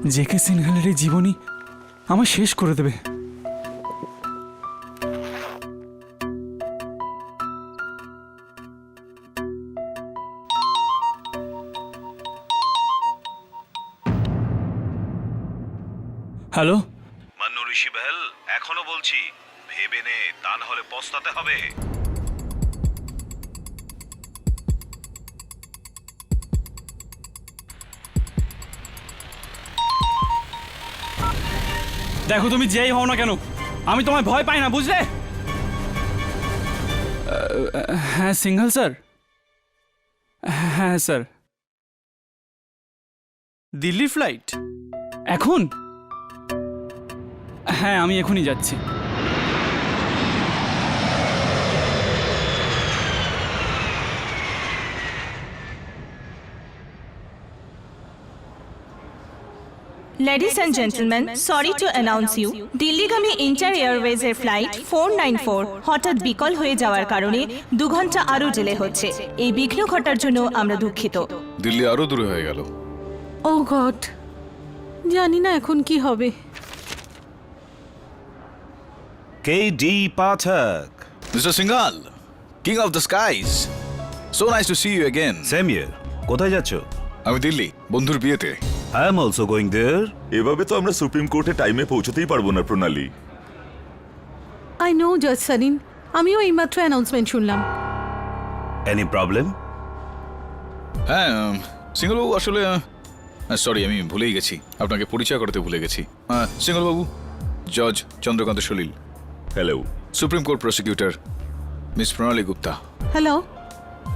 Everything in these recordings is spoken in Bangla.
জেকে সিনহালের এই জীবনী আমার শেষ করে দেবে। হ্যালো মান্নু ঋষি বেহেল, এখনো বলছি ভেবে নে, তা না হলে পস্তাতে হবে। দেখো তুমি যেই হও না কেন, আমি তোমায় ভয় পাই না, বুঝলে? হ্যাঁ সিংহাল স্যার, হ্যাঁ স্যার। দিল্লির ফ্লাইট এখন? হ্যাঁ আমি এখনই যাচ্ছি। Ladies and gentlemen, sorry to announce you, দিল্লিগামী ইন্টার এয়ারওয়েজ এর ফ্লাইট 494 হঠাৎ বিকল হয়ে যাওয়ার কারণে 2 ঘন্টা আরো ডিলে হচ্ছে। এই বিঘ্ন ঘটার জন্য আমরা দুঃখিত। দিল্লি আরো দূরে হয়ে গেল। ও গড, জানি না এখন কি হবে। KD Pathak. Mr. Singhal, King of the Skies. So nice to see you again. Same here. কোথায় যাচ্ছ? আমি দিল্লি, বন্ধুর বিয়েতে। I am also going there. এভাবে তো আমরা সুপ্রিম কোর্টে টাইমে পৌঁছতেই পারবো না প্রণালী। আই নো জাজ সারিন, আমিও এইমাত্র অ্যানাউন্সমেন্ট শুনলাম। Any problem? হ্যাঁ সিংহলবাবু, আসলে সরি আমি ভুলেই গেছি, আপনাকে পরিচয় করতে ভুলে গেছি। সিংহলবাবু, জজ Chandrakant Salil. Hello. Supreme court prosecutor miss Pranali Gupta. Hello.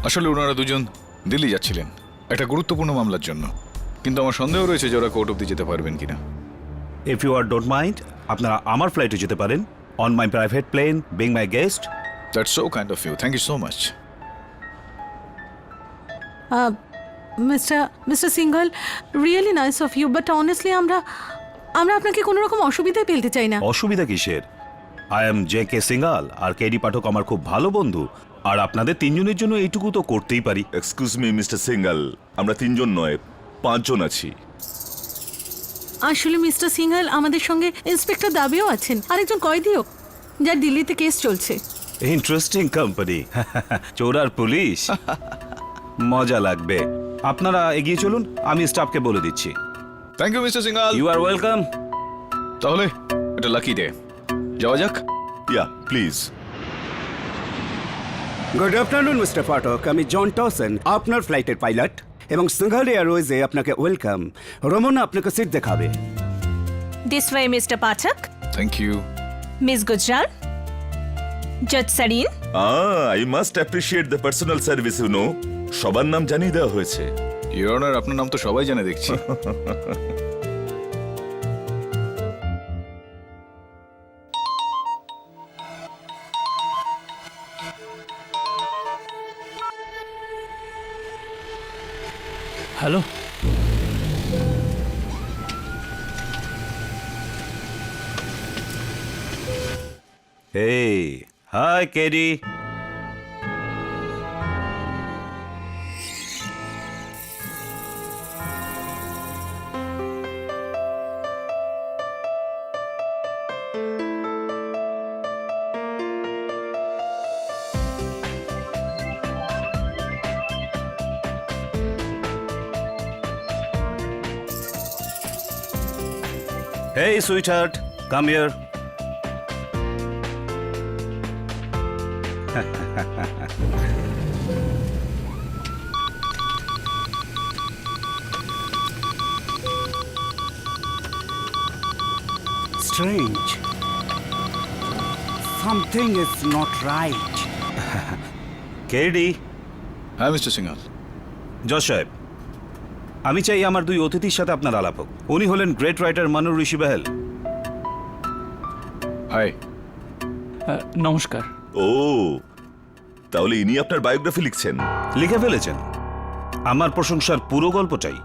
আসলে ওনারা দুজন দিল্লি যাচ্ছিলেন একটা গুরুত্বপূর্ণ মামলার জন্য, কিন্তু আমার সন্দেহ রয়েছে যে ওরা কোর্ট অব্দি যেতে পারবেন কিনা। If you are don't mind, আপনারা আমার ফ্লাইটে যেতে পারেন। On my private plane, being my guest. That's so kind of you. Thank you so much. Mister Singhal, really nice of you, but honestly আমরা আপনাকে কোনো রকম অসুবিধায় ফেলতে চাই না। অসুবিধা কিসের? আই এম JK সিংঘাল আর KD পাঠক আমার খুব ভালো বন্ধু, আর আপনাদের তিনজনের জন্য এইটুকু তো করতেই পারি। এক্সকিউজ মি মিস্টার সিঙ্গাল, আমরা 3 জন নয় 5 জন আছি। আসলে মিস্টার সিংঘল, আমাদের সঙ্গে ইন্সপেক্টর দাবিও আছেন, আরেকজন কয়েদিও, যার দিল্লিতে কেস চলছে। Interesting company. চোর আর পুলিশ, মজা লাগবে। আপনারা এগিয়ে চলুন, আমি স্টাফকে বলে দিচ্ছি। Thank you mister Singhal. You are welcome. তাহলে এটা লাকি ডে, যাওয়া যাক। Yeah please. Good afternoon mister Pathak, আমি জন টসেন, আপনার ফ্লাইটের পাইলট, এবং সিংঘল এয়ারওয়েজে আপনাকে ওয়েলকাম। রমনা আপনাকে সিট দেখাবে। This way, Mr. Pathak, thank you. Miss Gujral, Judge Sarin. I must appreciate the personal service, you know. সবার নাম জানিয়ে দেওয়া হয়েছে। ইওর অনার, আপনার নাম তো সবাই জানে দেখছি। Hello. Hey, hi KD. Hey sweetheart, come here. Strange. Something is not right. KD. হ্যাঁ মিস্টার সিংঘাল। জজ সাহেব, আমি চাই আমার 2 অতিথির সাথে আপনার আলাপ হোক। উনি হলেন গ্রেট রাইটার মান্নু ঋষি বেহেল। হাই। নমস্কার। ও, তাহলে ইনি আপনার বায়োগ্রাফি লিখছেন? লিখে ফেলেছেন। আমার প্রশংসার পুরো গল্পটাই।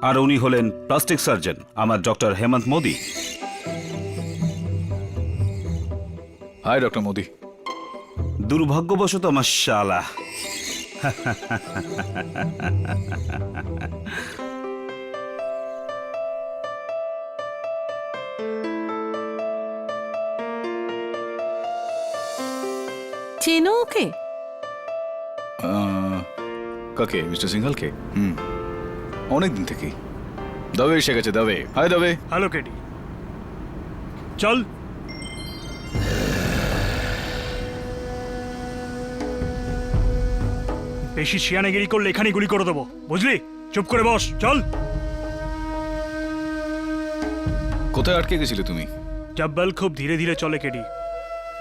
আর উনি হলেন প্লাস্টিক সার্জন আমার doctor Hemant Modi. Hi doctor Modi. দুর্ভাগ্যবশত আমার শালা ওকে? কাকে? মিস্টার সিংঘলকে? অনেক দিন থেকেই। দবে এসে গেছে, Dubey. Hi Dubey. Hello KD, চল। বেশি শিয়ানাগিরি করলে এখানে গুলি করে দেবো, বুঝলি? চুপ করে বস, চল। কোথায় আটকে গেছিলে তুমি? জব্বাল খুব ধীরে ধীরে চলে কেডি,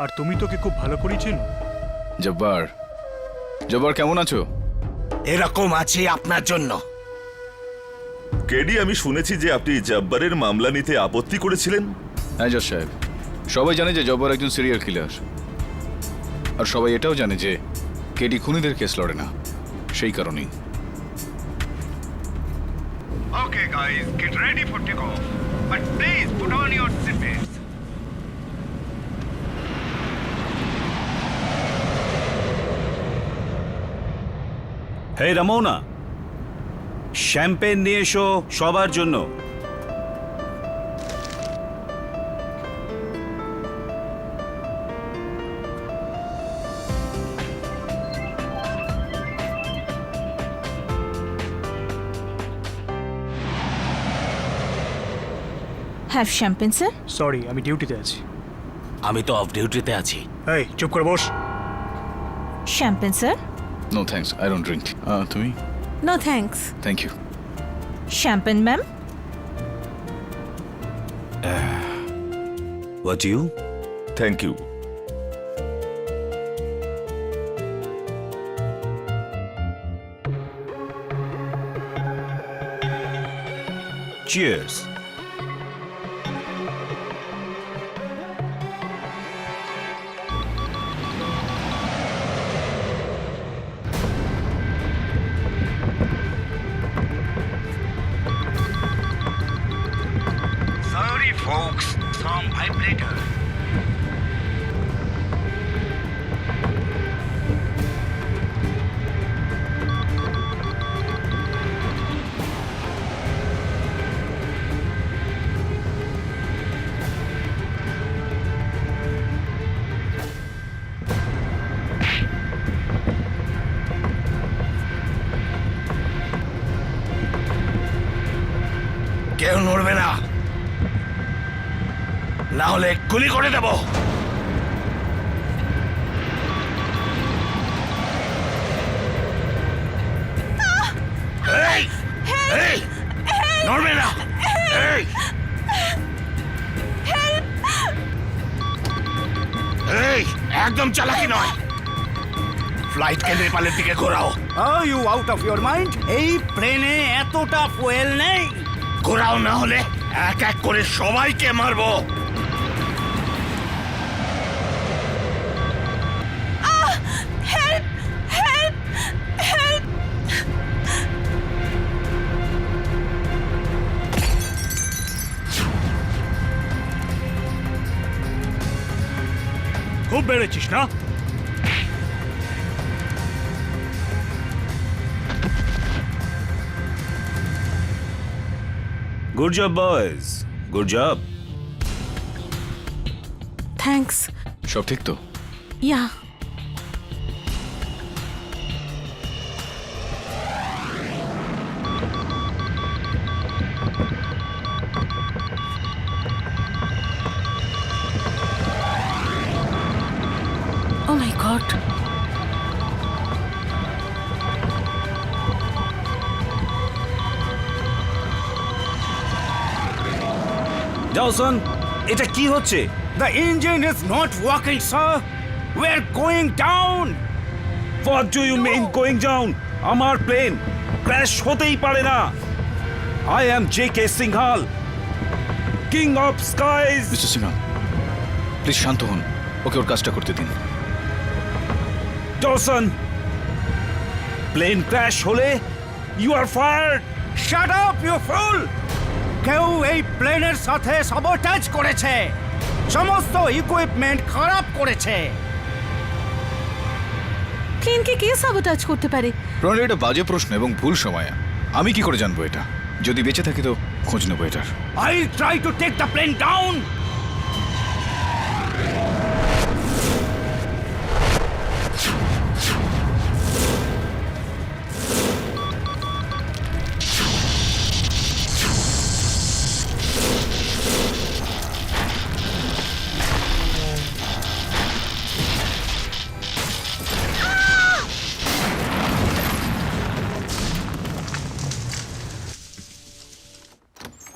আর তুমি তোকে খুব ভালো করেই চেনো। জব্বার, জব্বার কেমন আছো? এরকম আছে আপনার জন্য। কেডি, আমি শুনেছি যে আপনি জব্বারের মামলা নিতে আপত্তি করেছিলেন। হ্যাঁ জজ সাহেব, সবাই জানে যে জব্বার একজন সিরিয়াল কিলার, আর সবাই এটাও জানে যে কেডি খুনিদের কেস লড়ে না, সেই কারণেই। Okay, guys, get ready for takeoff. But please put on your seatbelts. Hey Ramona, champagne নিয়ে এসো সবার জন্য। Have champagne sir. সরি, আমি ডিউটিতে আছি। আমি তো অফ ডিউটিতে আছি। এই চুপ করে বস। Champagne sir. No thanks, I don't drink. তুমি? No thanks. Thank you. Champagne ma'am. What do you? Thank you. Cheers. Sorry, folks, some vibrator. কেউ নড়বে না, না হলে গুলি করে দেব। এই, এই, নড়বে না। এই, এই, একদম চালাকি নয়। ফ্লাইটকে নেপালের দিকে ঘোরাও। Are you out of your mind? এই প্লেনে এতটা ফুয়েল নেই। ঘোরাও, না হলে এক এক করে সবাইকে মারবো। খুব বেড়েছিস না? Good job, boys. Good job. Thanks. সব ঠিক তো? ইয়া। ও মাই গড। Dawson, এটা কি হচ্ছে? The engine is not working, sir. We're going down. What do you mean going down? আমার প্লেন ক্র্যাশ হতেই পারে না। I am J.K. Singhal, King of Skies. Mister Sinha, please শান্ত হন, ওকে ওর কাজটা করতে দিন। Dawson, প্লেন ক্র্যাশ হলে you are fired. Shut up, you fool! কেউ এই প্লেনের সাথে সাবোটাজ করেছে, সমস্ত ইকুইপমেন্ট খারাপ করেছে। প্লেনকে কে সাবোটাজ করতে পারে? রনি, এটা বাজে প্রশ্ন এবং ভুল সময়। আমি কি করে জানবো এটা? যদি বেঁচে থাকি তো খোঁজ নেবো এটার। I'll try to take the plane down.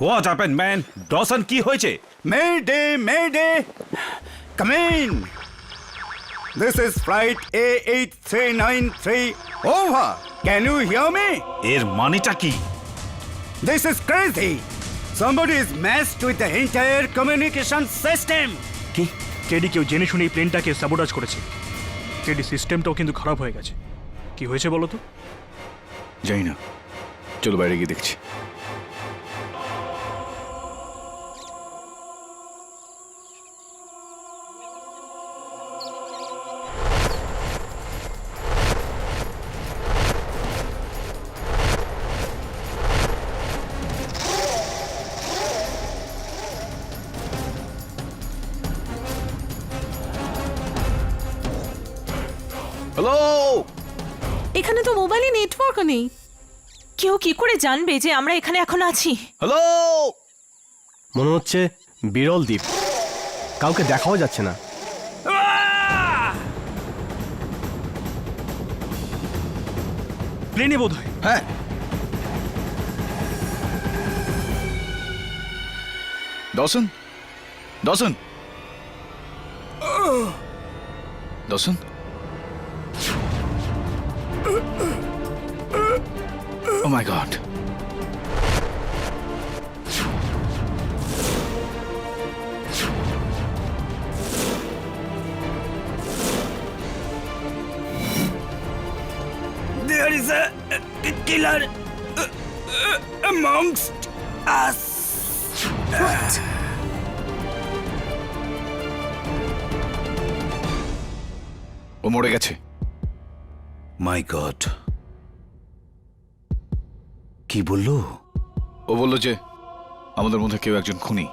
What happened man? Dawson কি হয়েছে? Mayday! Come in! This is flight A8393 over. Can you hear me? এর মানেটা কি? This is crazy. Somebody is messed with the entire communication system. কি কেডি কেউ জেনে শুনে এই প্লেনটাকে সাবোটাজ করেছে। কেডি সিস্টেমটাও কিন্তু খারাপ হয়ে গেছে। কি হয়েছে বলো তো? জানি না, চলো বাইরে গিয়ে দেখছি। হ্যালো, এখানে তো মোবাইলে নেটওয়ার্কও নেই। কেউ কি করে জানবে যে আমরা এখানে এখন আছি? হ্যালো। মনে হচ্ছে বিরল দ্বীপ, কাউকে দেখাও যাচ্ছে না। প্লেনে বোধ হয়। হ্যাঁ, Dawson, Dawson, Dawson. Oh my God. There is a killer amongst us. ও মরে গেছে। মাই গড, কি বললো? ও বলল যে আমাদের মধ্যে কেউ একজন খুনি।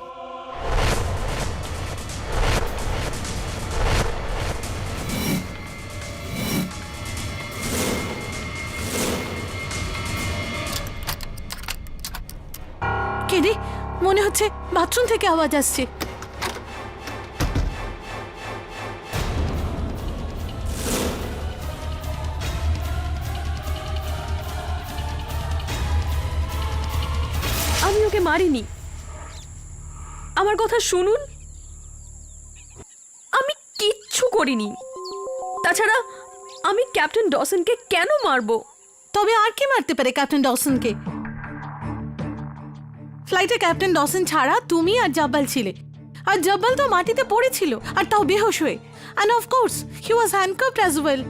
কেডি, মনে হচ্ছে বাথরুম থেকে আওয়াজ আসছে। আমি ওকে মারিনি, আমার কথা শুনুন, আমি কিচ্ছু করিনি। তাছাড়া আমি ক্যাপ্টেন ডসনকে কেন মারবো? তবে আর কি মারতে পারে ক্যাপ্টেন ডসনকে? ফ্লাইটে ক্যাপ্টেন ডসন ছাড়া তুমি আর জব্বাল ছিলে, আর জব্বাল তো মাটিতে পড়েছিল, আর তাও বেহোশ হয়ে। And of course he was handcuffed as well.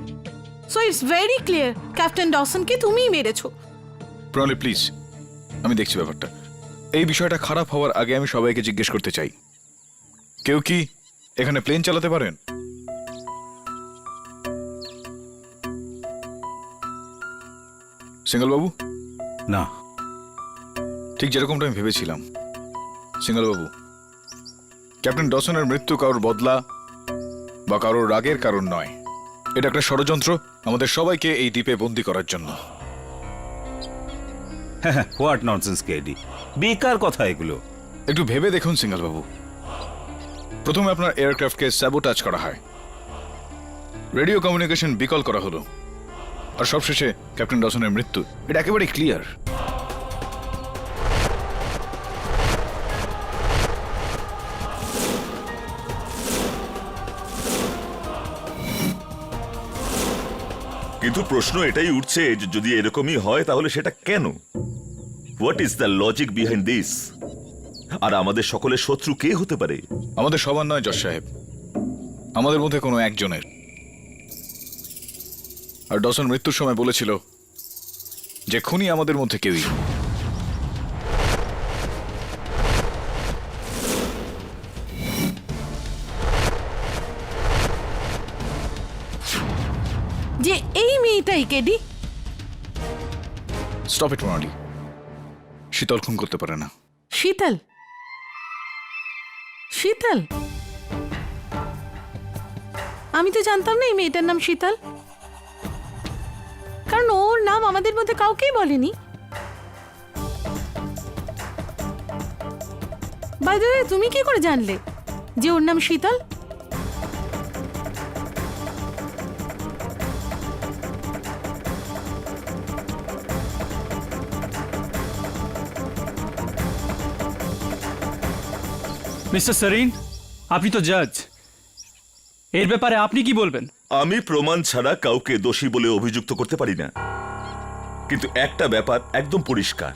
So it's very clear captain ডসনকে তুমিই মেরেছো। প্রণালী প্লিজ, আমি দেখছি ব্যাপারটা। এই বিষয়টা খারাপ হওয়ার আগে আমি সবাইকে জিজ্ঞেস করতে চাই, কেউ কি এখানে প্লেন চালাতে পারেন? সিঙ্গল বাবু? না। ঠিক যেরকমটা আমি ভেবেছিলাম। সিঙ্গল বাবু, ক্যাপ্টেন ডসনের মৃত্যু কারোর বদলা বা কারোর রাগের কারণ নয়। এটা একটা ষড়যন্ত্র আমাদের সবাইকে এই দ্বীপে বন্দি করার জন্য। হোয়াট ননসেন্স কেডি, বেকার কথা এগুলো। একটু ভেবে দেখুন সিঙ্গল বাবু, প্রথমে আপনার এয়ারক্রাফটকে স্যাবোটাজ করা হয়, রেডিও কমিউনিকেশন বিকল করা হলো, আর সবশেষে ক্যাপ্টেন ডসনের মৃত্যু। এটা একেবারে ক্লিয়ার। কিন্তু প্রশ্ন এটাই উঠছে যে যদি এরকমই হয় তাহলে সেটা কেন? What is the logic behind this? আর আমাদের সকলের শত্রু কে হতে পারে? আমাদের সবার নয় জজ সাহেব, আমাদের মধ্যে কোনো একজনের। আর ডসন মৃত্যুর সময় বলেছিল যে খুনি আমাদের মধ্যে কেউই। যে এই মেয়েটাই কেডি। স্টপ ইট প্রণালী, শীতল খুন করতে পারে না। শীতল? শীতল? আমি তো জানতাম না এই মেয়েটার নাম শীতল, কারণ ওর নাম আমাদের মধ্যে কাউকেই বলেনি। বাই দ্য ওয়ে, তুমি কি করে জানলে যে ওর নাম শীতল? মিস্টার সরিন, আপনি তো জাজ, এর ব্যাপারে আপনি কি বলবেন? আমি প্রমাণ ছাড়া কাউকে দোষী বলে অভিযুক্ত করতে পারি না, কিন্তু একটা ব্যাপার একদম পরিষ্কার,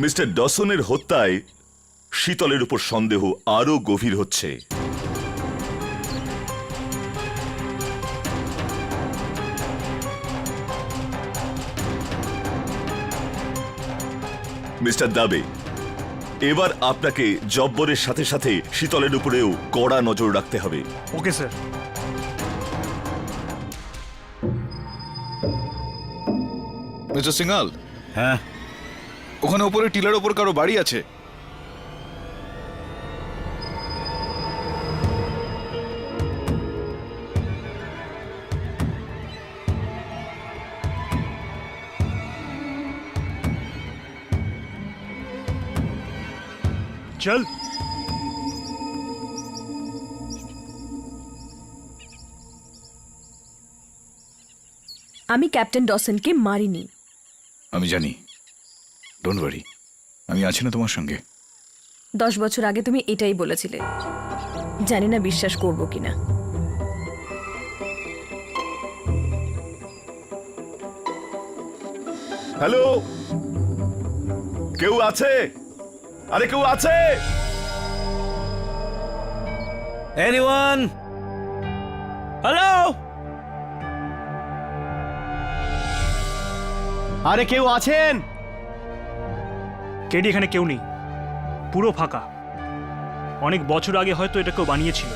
মিস্টার ডসনের হত্যায় শীতলের উপর সন্দেহ আরো গভীর হচ্ছে। মিস্টার দাবে, এবার আপনাকে জব্বরের সাথে সাথে শীতলের উপরেও কড়া নজর রাখতে হবে। Okay sir. মিস্টার সিংহাল, হ্যাঁ, ওখানে উপরে টিলার ওপর কারো বাড়ি আছে? চল। আমি ক্যাপ্টেন ডসনকে মারিনি। আমি জানি, ডোন্ট ওয়ারি, আমি আছি না তোমার সঙ্গে। 10 বছর আগে তুমি এটাই বলেছিলে, জানি না বিশ্বাস করব কিনা। হ্যালো, কেউ আছে? আরে কেউ আছে? এনিওয়ান? হ্যালো? আরে কেউ আছেন? কেডি, এখানে কেউ নেই, পুরো ফাঁকা। অনেক বছর আগে হয়তো এটা কেউ বানিয়েছিল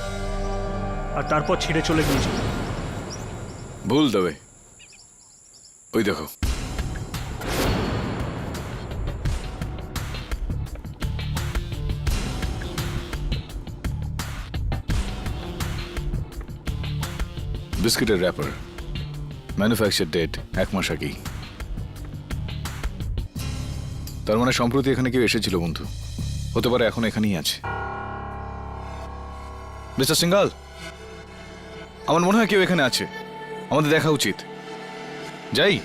আর তারপর ছেড়ে চলে গিয়েছিল। ভুল দেবে, ওই দেখো। বিস্কিটের র্যাপার, ম্যানুফ্যাকচার ডেট 1 মাস আগেই। তার মানে সম্প্রতি এখানে কেউ এসেছিল বন্ধু, হতে পারে এখন এখানেই আছে। মিস্টার সিংহাল, আমার মনে হয় কেউ এখানে আছে, আমাদের দেখা উচিত। যাই।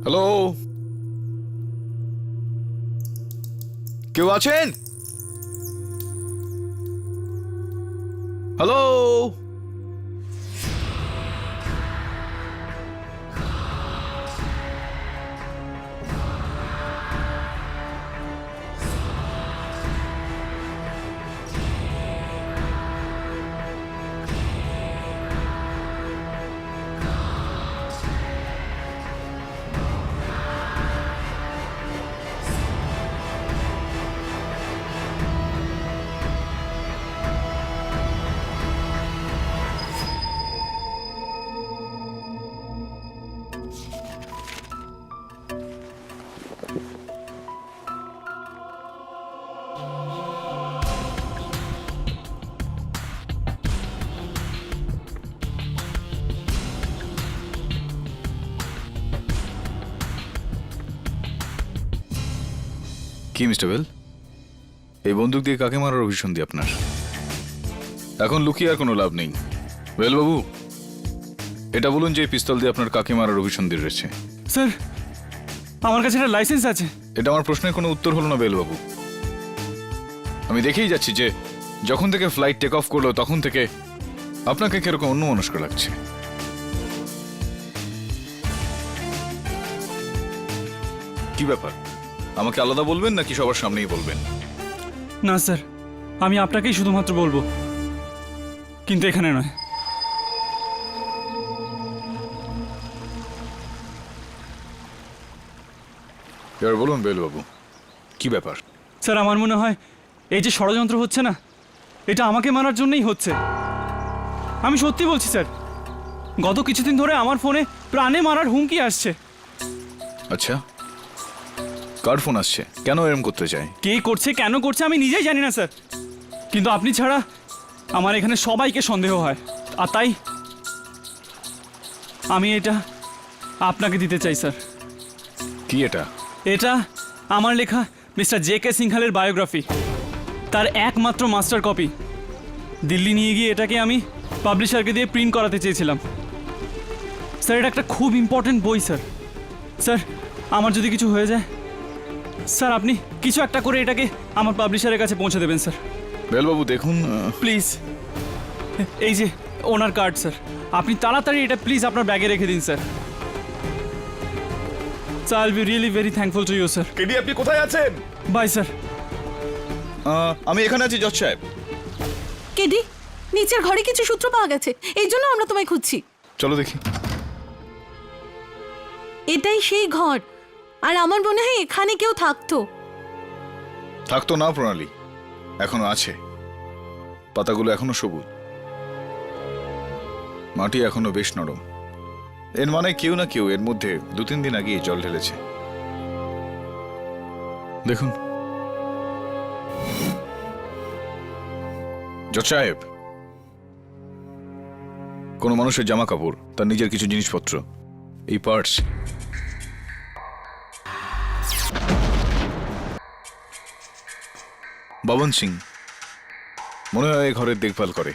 হ্যালো, কেউ আছেন? হ্যালো, কি মিস্টার বেল, এই বন্দুক দিয়ে কাকে মারার অভিসন্ধি আপনার? এখন লুকিয়ে আর কোনো লাভ নেই। বেল বাবু, এটা বলুন যে এই পিস্তল দিয়ে আপনার কাকে মারার অভিসন্ধি রয়েছে। স্যার, আমার কাছে একটা লাইসেন্স আছে। এটা আমার প্রশ্নের কোনো উত্তর হলো না বেল বাবু। আমি দেখেই যাচ্ছি যে যখন থেকে ফ্লাইট টেক অফ করলো তখন থেকে আপনাকে কিরকম অন্যমনস্ক লাগছে। কি ব্যাপার, আমাকে আলাদা বলবেন নাকি সবার সামনেই বলবেন? না স্যার, আমি আপনাকেই শুধুমাত্র বলবো, কিন্তু এখানে নয়। এবার বলুন বেল বাবু, কি ব্যাপার? স্যার, আমার মনে হয় এই যে ষড়যন্ত্র হচ্ছে না, এটা আমাকে মারার জন্যই হচ্ছে। আমি সত্যি বলছি স্যার, গত কিছুদিন ধরে আমার ফোনে প্রাণে মারার হুমকি আসছে। আচ্ছা, কার ফোন আসছে? কেন এরম করতে চায়? কে করছে, কেন করছে আমি নিজেই জানি না স্যার, কিন্তু আপনি ছাড়া আমার এখানে সবাইকে সন্দেহ হয়, আর তাই আমি এটা আপনাকে দিতে চাই স্যার। কি এটা? এটা আমার লেখা মিস্টার জে.কে. সিংহালের বায়োগ্রাফি, তার একমাত্র মাস্টার কপি। দিল্লি নিয়ে গিয়ে এটাকে আমি পাবলিশারকে দিয়ে প্রিন্ট করাতে চেয়েছিলাম। স্যার এটা একটা খুব ইম্পর্টেন্ট বই স্যার। স্যার আমার যদি কিছু হয়ে যায়, স্যার আপনি কিছু একটা করে এটাকে আমার পাবলিশারের কাছে পৌঁছে দেবেন স্যার, বেলবাবু দেখুন, প্লিজ। এই যে ওনার কার্ড স্যার, আপনি তাড়াতাড়ি এটা প্লিজ আপনার ব্যাগে রেখে দিন sir. Sir I will be really very thankful to you sir. KD আপনি কোথায় আছেন? Bye sir. আমি এখানে আছি জজ সাহেব। কেডি, নিচের ঘরে কিছু সূত্র পাওয়া গেছে, এই জন্য আমরা তোমায় খুঁজছি। চলো দেখি। এটাই সেই ঘর, আর আমার মনে হয় এখানে কেউ থাকতো। থাকতো না প্রণালী, এখনো আছে। পাতাগুলো এখনো সবুজ, মাটি এখনো বেশ নরম। এর মানে কেউ না কেউ এর মধ্যে 2-3 দিন আগে জল ঢেলেছে। দেখুন জজ সাহেব, কোনো মানুষের জামা কাপড়, তার নিজের কিছু জিনিসপত্র, এই পার্টস, বাবন সিং মনে হয় এই ঘরের দেখভাল করে।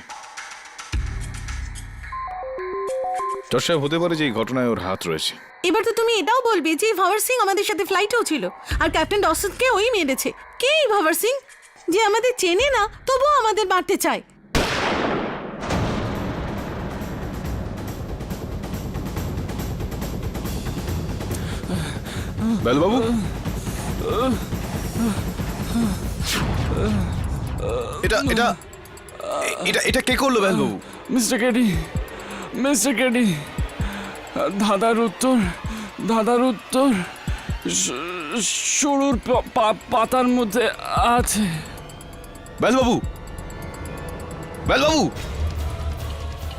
জজ সাহেব, হতে পারে যে এই ঘটনায় ওর হাত রয়েছে। এবার তো তুমি এটাও বলবে যে ভাওয়ার সিং আমাদের সাথে ফ্লাইটেও ছিল, আর ক্যাপ্টেন ডসনকে ওই মেরেছে। কে এই ভাওয়ার সিং, যে আমাদের চেনে না তবুও আমাদের মারতে চায়? বেলবাবু, এটা এটা এটা এটা কে করলো বেলবাবু? মিস্টার কেডি, মিস্টার কেডি, ধাঁধার উত্তর শুরুর পাতার মধ্যে আছে। বেলবাবু, বেলবাবু,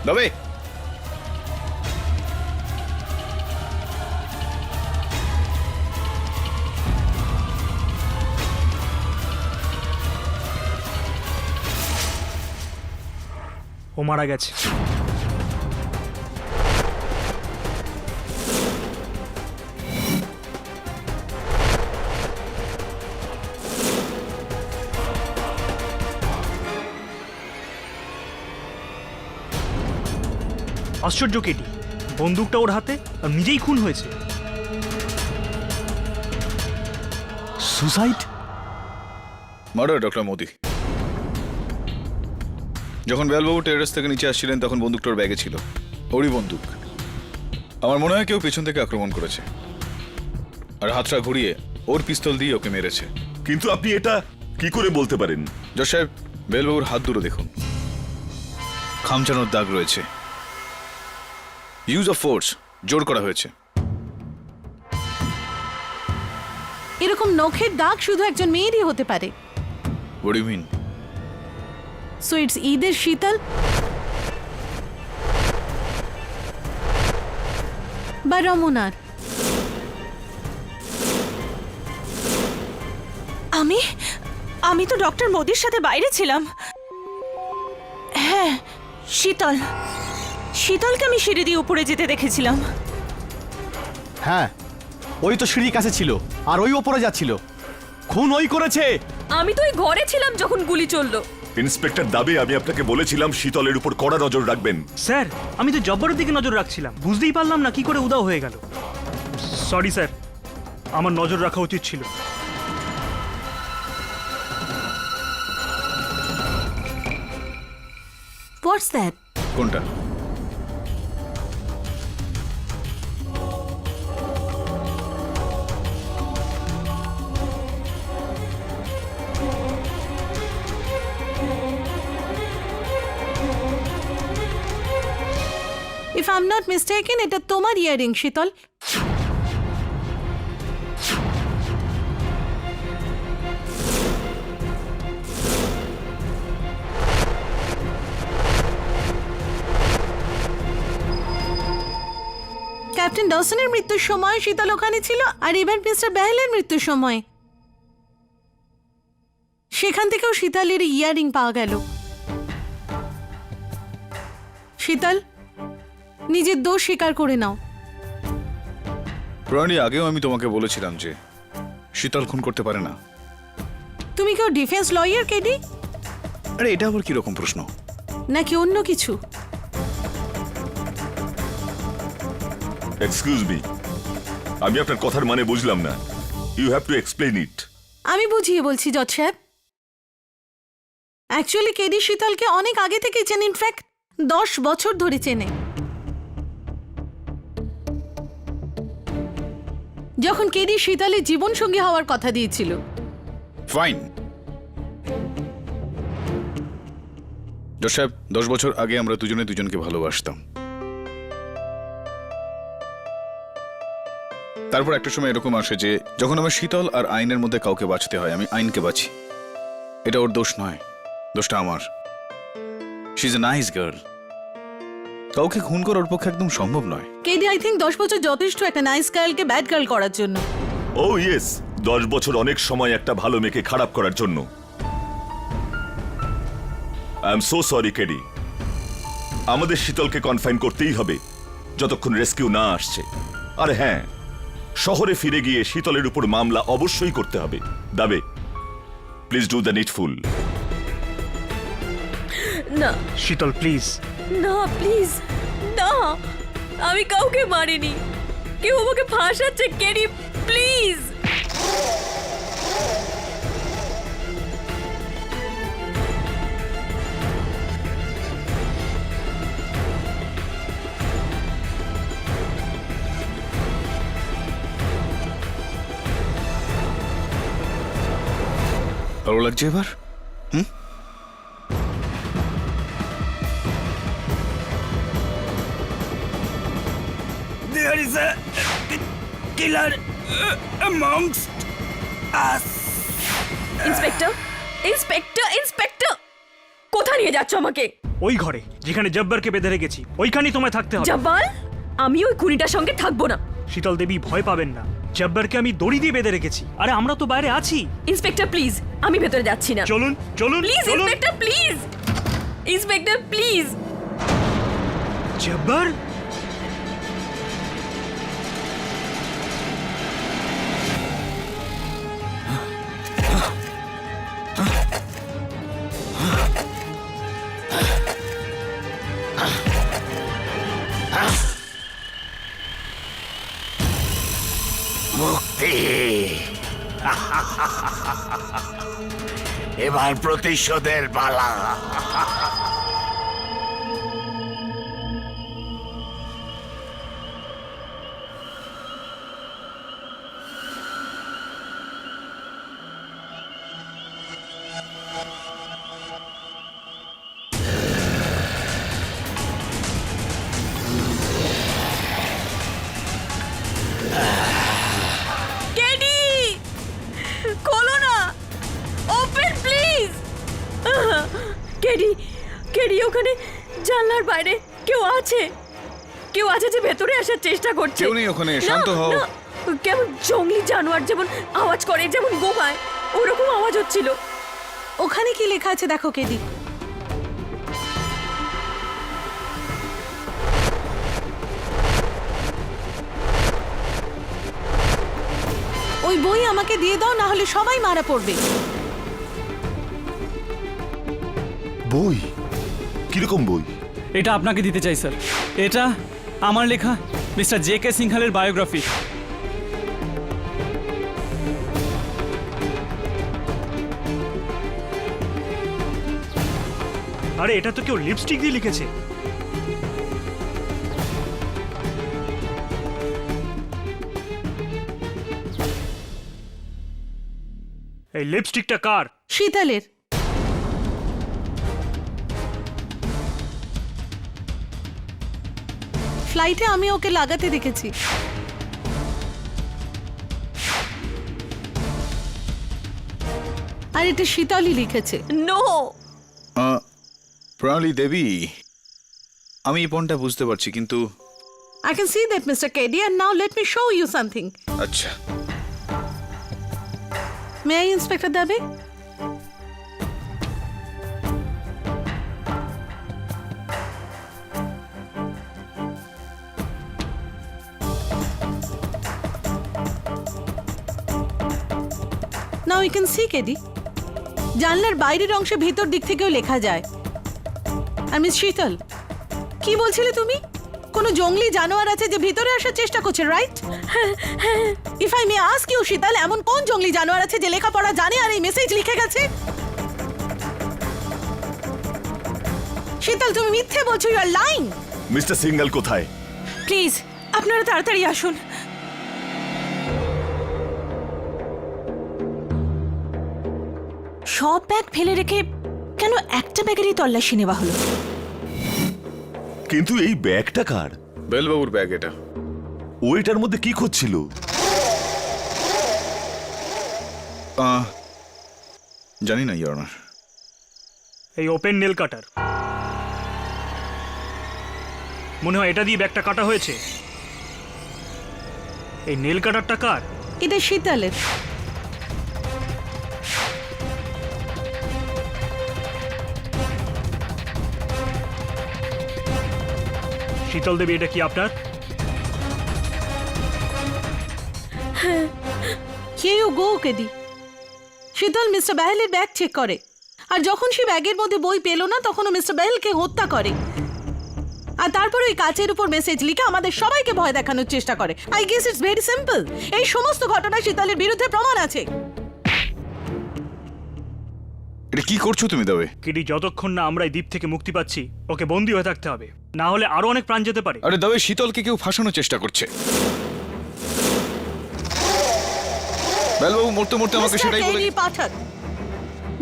তবে ও মারা গেছে। আশ্চর্য কেটি, বন্দুকটা ওর হাতে আর নিজেই খুন হয়েছে। সুসাইড? Murder doctor Modi. যখন বেলবাবু টেরেস থেকে নিচে আসছিলেন তখন বন্দুকটার ব্যাগে ছিল, ওরই বন্দুক। আমার মনে হয় কেউ পেছন থেকে আক্রমণ করেছে আর হাতটা ঘুরিয়ে ওর পিস্তল দিয়ে ওকে মেরেছে। কিন্তু আপনি এটা কি করে বলতে পারেন? জজ সাহেব, বেলবাবুর হাত দুটো দেখুন, খামচানোর দাগ রয়েছে। ইউজ অফ ফোর্স, জোর করা হয়েছে। এরকম নখের দাগ শুধু একজন মেয়েরই হতে পারে। What do you mean? So it's ঈদের শীতল বা রমনার। আমি তো ডক্টর মোদির সাথে বাইরে ছিলাম। হ্যাঁ, শীতলকে আমি সিঁড়ি দিয়ে উপরে যেতে দেখেছিলাম। হ্যাঁ, ওই তো সিঁড়ির কাছে ছিল আর ওই ওপরে যাচ্ছিল। খুন ওই করেছে। আমি তো ওই ঘরে ছিলাম যখন গুলি চললো। ইন্সপেক্টর দাবে আমি আপনাকে বলেছিলাম শীতলের উপর কড়া নজর রাখবেন। স্যার, আমি তো জব্বরের দিকে নজর রাখছিলাম, বুঝতেই পারলাম না কি করে উদাও হয়ে গেল। সরি স্যার, আমার নজর রাখা উচিত ছিল। What's that? কোনটা? If I am not mistaken, এটা তোমার ইয়ারিং শীতল। ক্যাপ্টেন ডসনের মৃত্যুর সময় শীতল ওখানে ছিল, আর এবার মিস্টার বেহলের মৃত্যুর সময় সেখান থেকেও শীতলের ইয়ারিং পাওয়া গেল। শীতল, নিজের দোষ স্বীকার করে নাও। প্রণালী, আগেও আমি তোমাকে বলেছিলাম যে শীতল খুন করতে পারে না। তুমি কেউ ডিফেন্স লয়ার কেডি? আরে এটা আবার কিরকম প্রশ্ন? নাকি অন্য কিছু? এক্সকিউজ মি, আমি আপনার কথার মানে বুঝলাম না। You have to explain it. আমি বুঝিয়ে বলছি জজ সাহেব। অ্যাকচুয়ালি কেডি শীতলকে অনেক আগে থেকে চেনে, ইনফ্যাক্ট 10 বছর ধরে চেনে। যখন কেডি শীতলের জীবন সঙ্গী হওয়ার কথা দিয়েছিল। ফাইন। জজ সাহেব, 10 বছর আগে আমরা দুজনে দুজনকে ভালোবাসতাম। তারপর একটা সময় এরকম আসে যে যখন আমার শীতল আর আইনের মধ্যে কাউকে বাঁচতে হয়, আমি আইনকে বাঁচি। এটা ওর দোষ নয়, দোষটা আমার। She is a nice girl. কাউকে খুন করা ওর পক্ষে একদম সম্ভব নয়। কেডি আই থিঙ্ক 10 বছর যথেষ্ট একটা নাইস গার্লকে ব্যাড গার্ল করার জন্য। ও ইয়েস, 10 বছর অনেক সময় একটা ভালো মেয়েকে খারাপ করার জন্য। I am so sorry KD. আমাদের শীতলকে কনফাইন করতেই হবে যতক্ষণ রেস্কিউ না আসছে। আর হ্যাঁ, শহরে ফিরে গিয়ে শীতলের উপর মামলা অবশ্যই করতে হবে। দাবে, প্লিজ ডু দ্য নিডফুল। না শীতল প্লিজ। না প্লিজ না, আমি কাউকে মারিনি। কেউ আমাকে ফাঁসাচ্ছে কেডি, প্লিজ। ভালো লাগছে এবার? There is a killer amongst us. Inspector, inspector, inspector, কোথায় নিয়ে যাচ্ছ আমাকে? ওই ঘরে যেখানে জব্বারকে বেঁধে রেখেছি, ওইখানেই তোমায় থাকতে হবে। জব্বার, আমি ওই খুনিটার সঙ্গে থাকবো না। শীতল দেবী, ভয় পাবেন না। জব্বারকে আমি দড়ি দিয়ে বেঁধে রেখেছি। আরে আমরা তো বাইরে আছি। ইন্সপেক্টর প্লিজ, আমি ভেতরে যাচ্ছি না। চলুন চলুন প্লিজ চলুন। Inspector, please inspector, please. Jabbar, মুক্তি। এবার প্রতিশোধের পালা। কেডি, খোলো না, ওপেন প্লিজ। কেডি, কেডি, ওখানে জানলার বাইরে কেউ আছে। কেউ আছে যে ভেতরে আসার চেষ্টা করছে। কেউ নেই ওখানে, না, শান্ত হও। না, কেমন জঙ্গলি জানোয়ার যেমন আওয়াজ করে, যেমন গোমায়, ওরকম আওয়াজ হচ্ছিল। ওখানে কি লেখা আছে দেখো কেডি। ওই বই আমাকে দিয়ে দাও, না হলে সবাই মারা পড়বে। বই? কিরকম বই? এটা আপনাকে দিতে চাই স্যার। এটা আমার লেখা মিস্টার জে.কে. সিংহালের বায়োগ্রাফি। আরে এটা তো কেউ লিপস্টিক দিয়ে লিখেছে। এই লিপস্টিকটা কার? শীতলের। ফ্লাইটে আমি ওকে লাগাতে দেখেছি। আর এটা শীতলই লিখেছে। নো, প্রণালী দেবী, আমি এই পণটা বুঝতে পারছি, কিন্তু I can see that, Mr. Keddy, and now let me show you something. আচ্ছা, May I, Inspector Dabe? Now you can see, Keddy. জানলার বাইরের অংশে ভেতর দিক থেকেও লেখা যায়। আর মিস শীতল, কি বলছিলে তুমি? কোনো জঙ্গলি জানোয়ার আছে যে ভিতরে আসার চেষ্টা করছে, right? If I may ask you Sheetal, এমন কোন জঙ্গলি জানোয়ার আছে যে লেখাপড়া জানে আর এই মেসেজ লিখে গেছে? শীতল, তুমি মিথ্যে বলছো, you are lying. Mister Singhal কোথায়? প্লিজ আপনারা তাড়াতাড়ি আসুন। সব ব্যাগ ফেলে রেখে কেন একটা ব্যাগেরই তল্লাশি নেওয়া হলো? কিন্তু এই ব্যাগটা কার? বেলবাবুর ব্যাগ এটা। ও এটার মধ্যে কি খুঁজছিল? জানি না ইওর অনার। এই ওপেন নেল কাটার, মনে হয় এটা দিয়ে ব্যাগটা কাটা হয়েছে। এই নেল কাটারটা কার? এটা শীতলের। শীতল দেবী, এটা কি আপনার? Here you go, KD. Sheetal mister বাহেলের ব্যাগ চেক করে, আর যখন সে ব্যাগের মধ্যে বই পেল না তখন ও মিস্টার বাহেলকে হত্যা করে, আর তারপর ওই কাচের উপর মেসেজ লিখে আমাদের সবাইকে ভয় দেখানোর চেষ্টা করে। I guess it's very simple. এই সমস্ত ঘটনা শীতলের বিরুদ্ধে প্রমাণ আছে। এটা কি করছো তুমি তবে? কিডি, যতক্ষণ না আমরা এই দ্বীপ থেকে মুক্তি পাচ্ছি ওকে বন্দী হয়ে থাকতে হবে, না হলে আরো অনেক প্রাণ যেতে পারে। আরে দাবে, শীতলকে কেউ ফাঁসানোর চেষ্টা করছে। বেলবাবু মরতে মরতে আমাকে সেটাই বলে। পাঠক,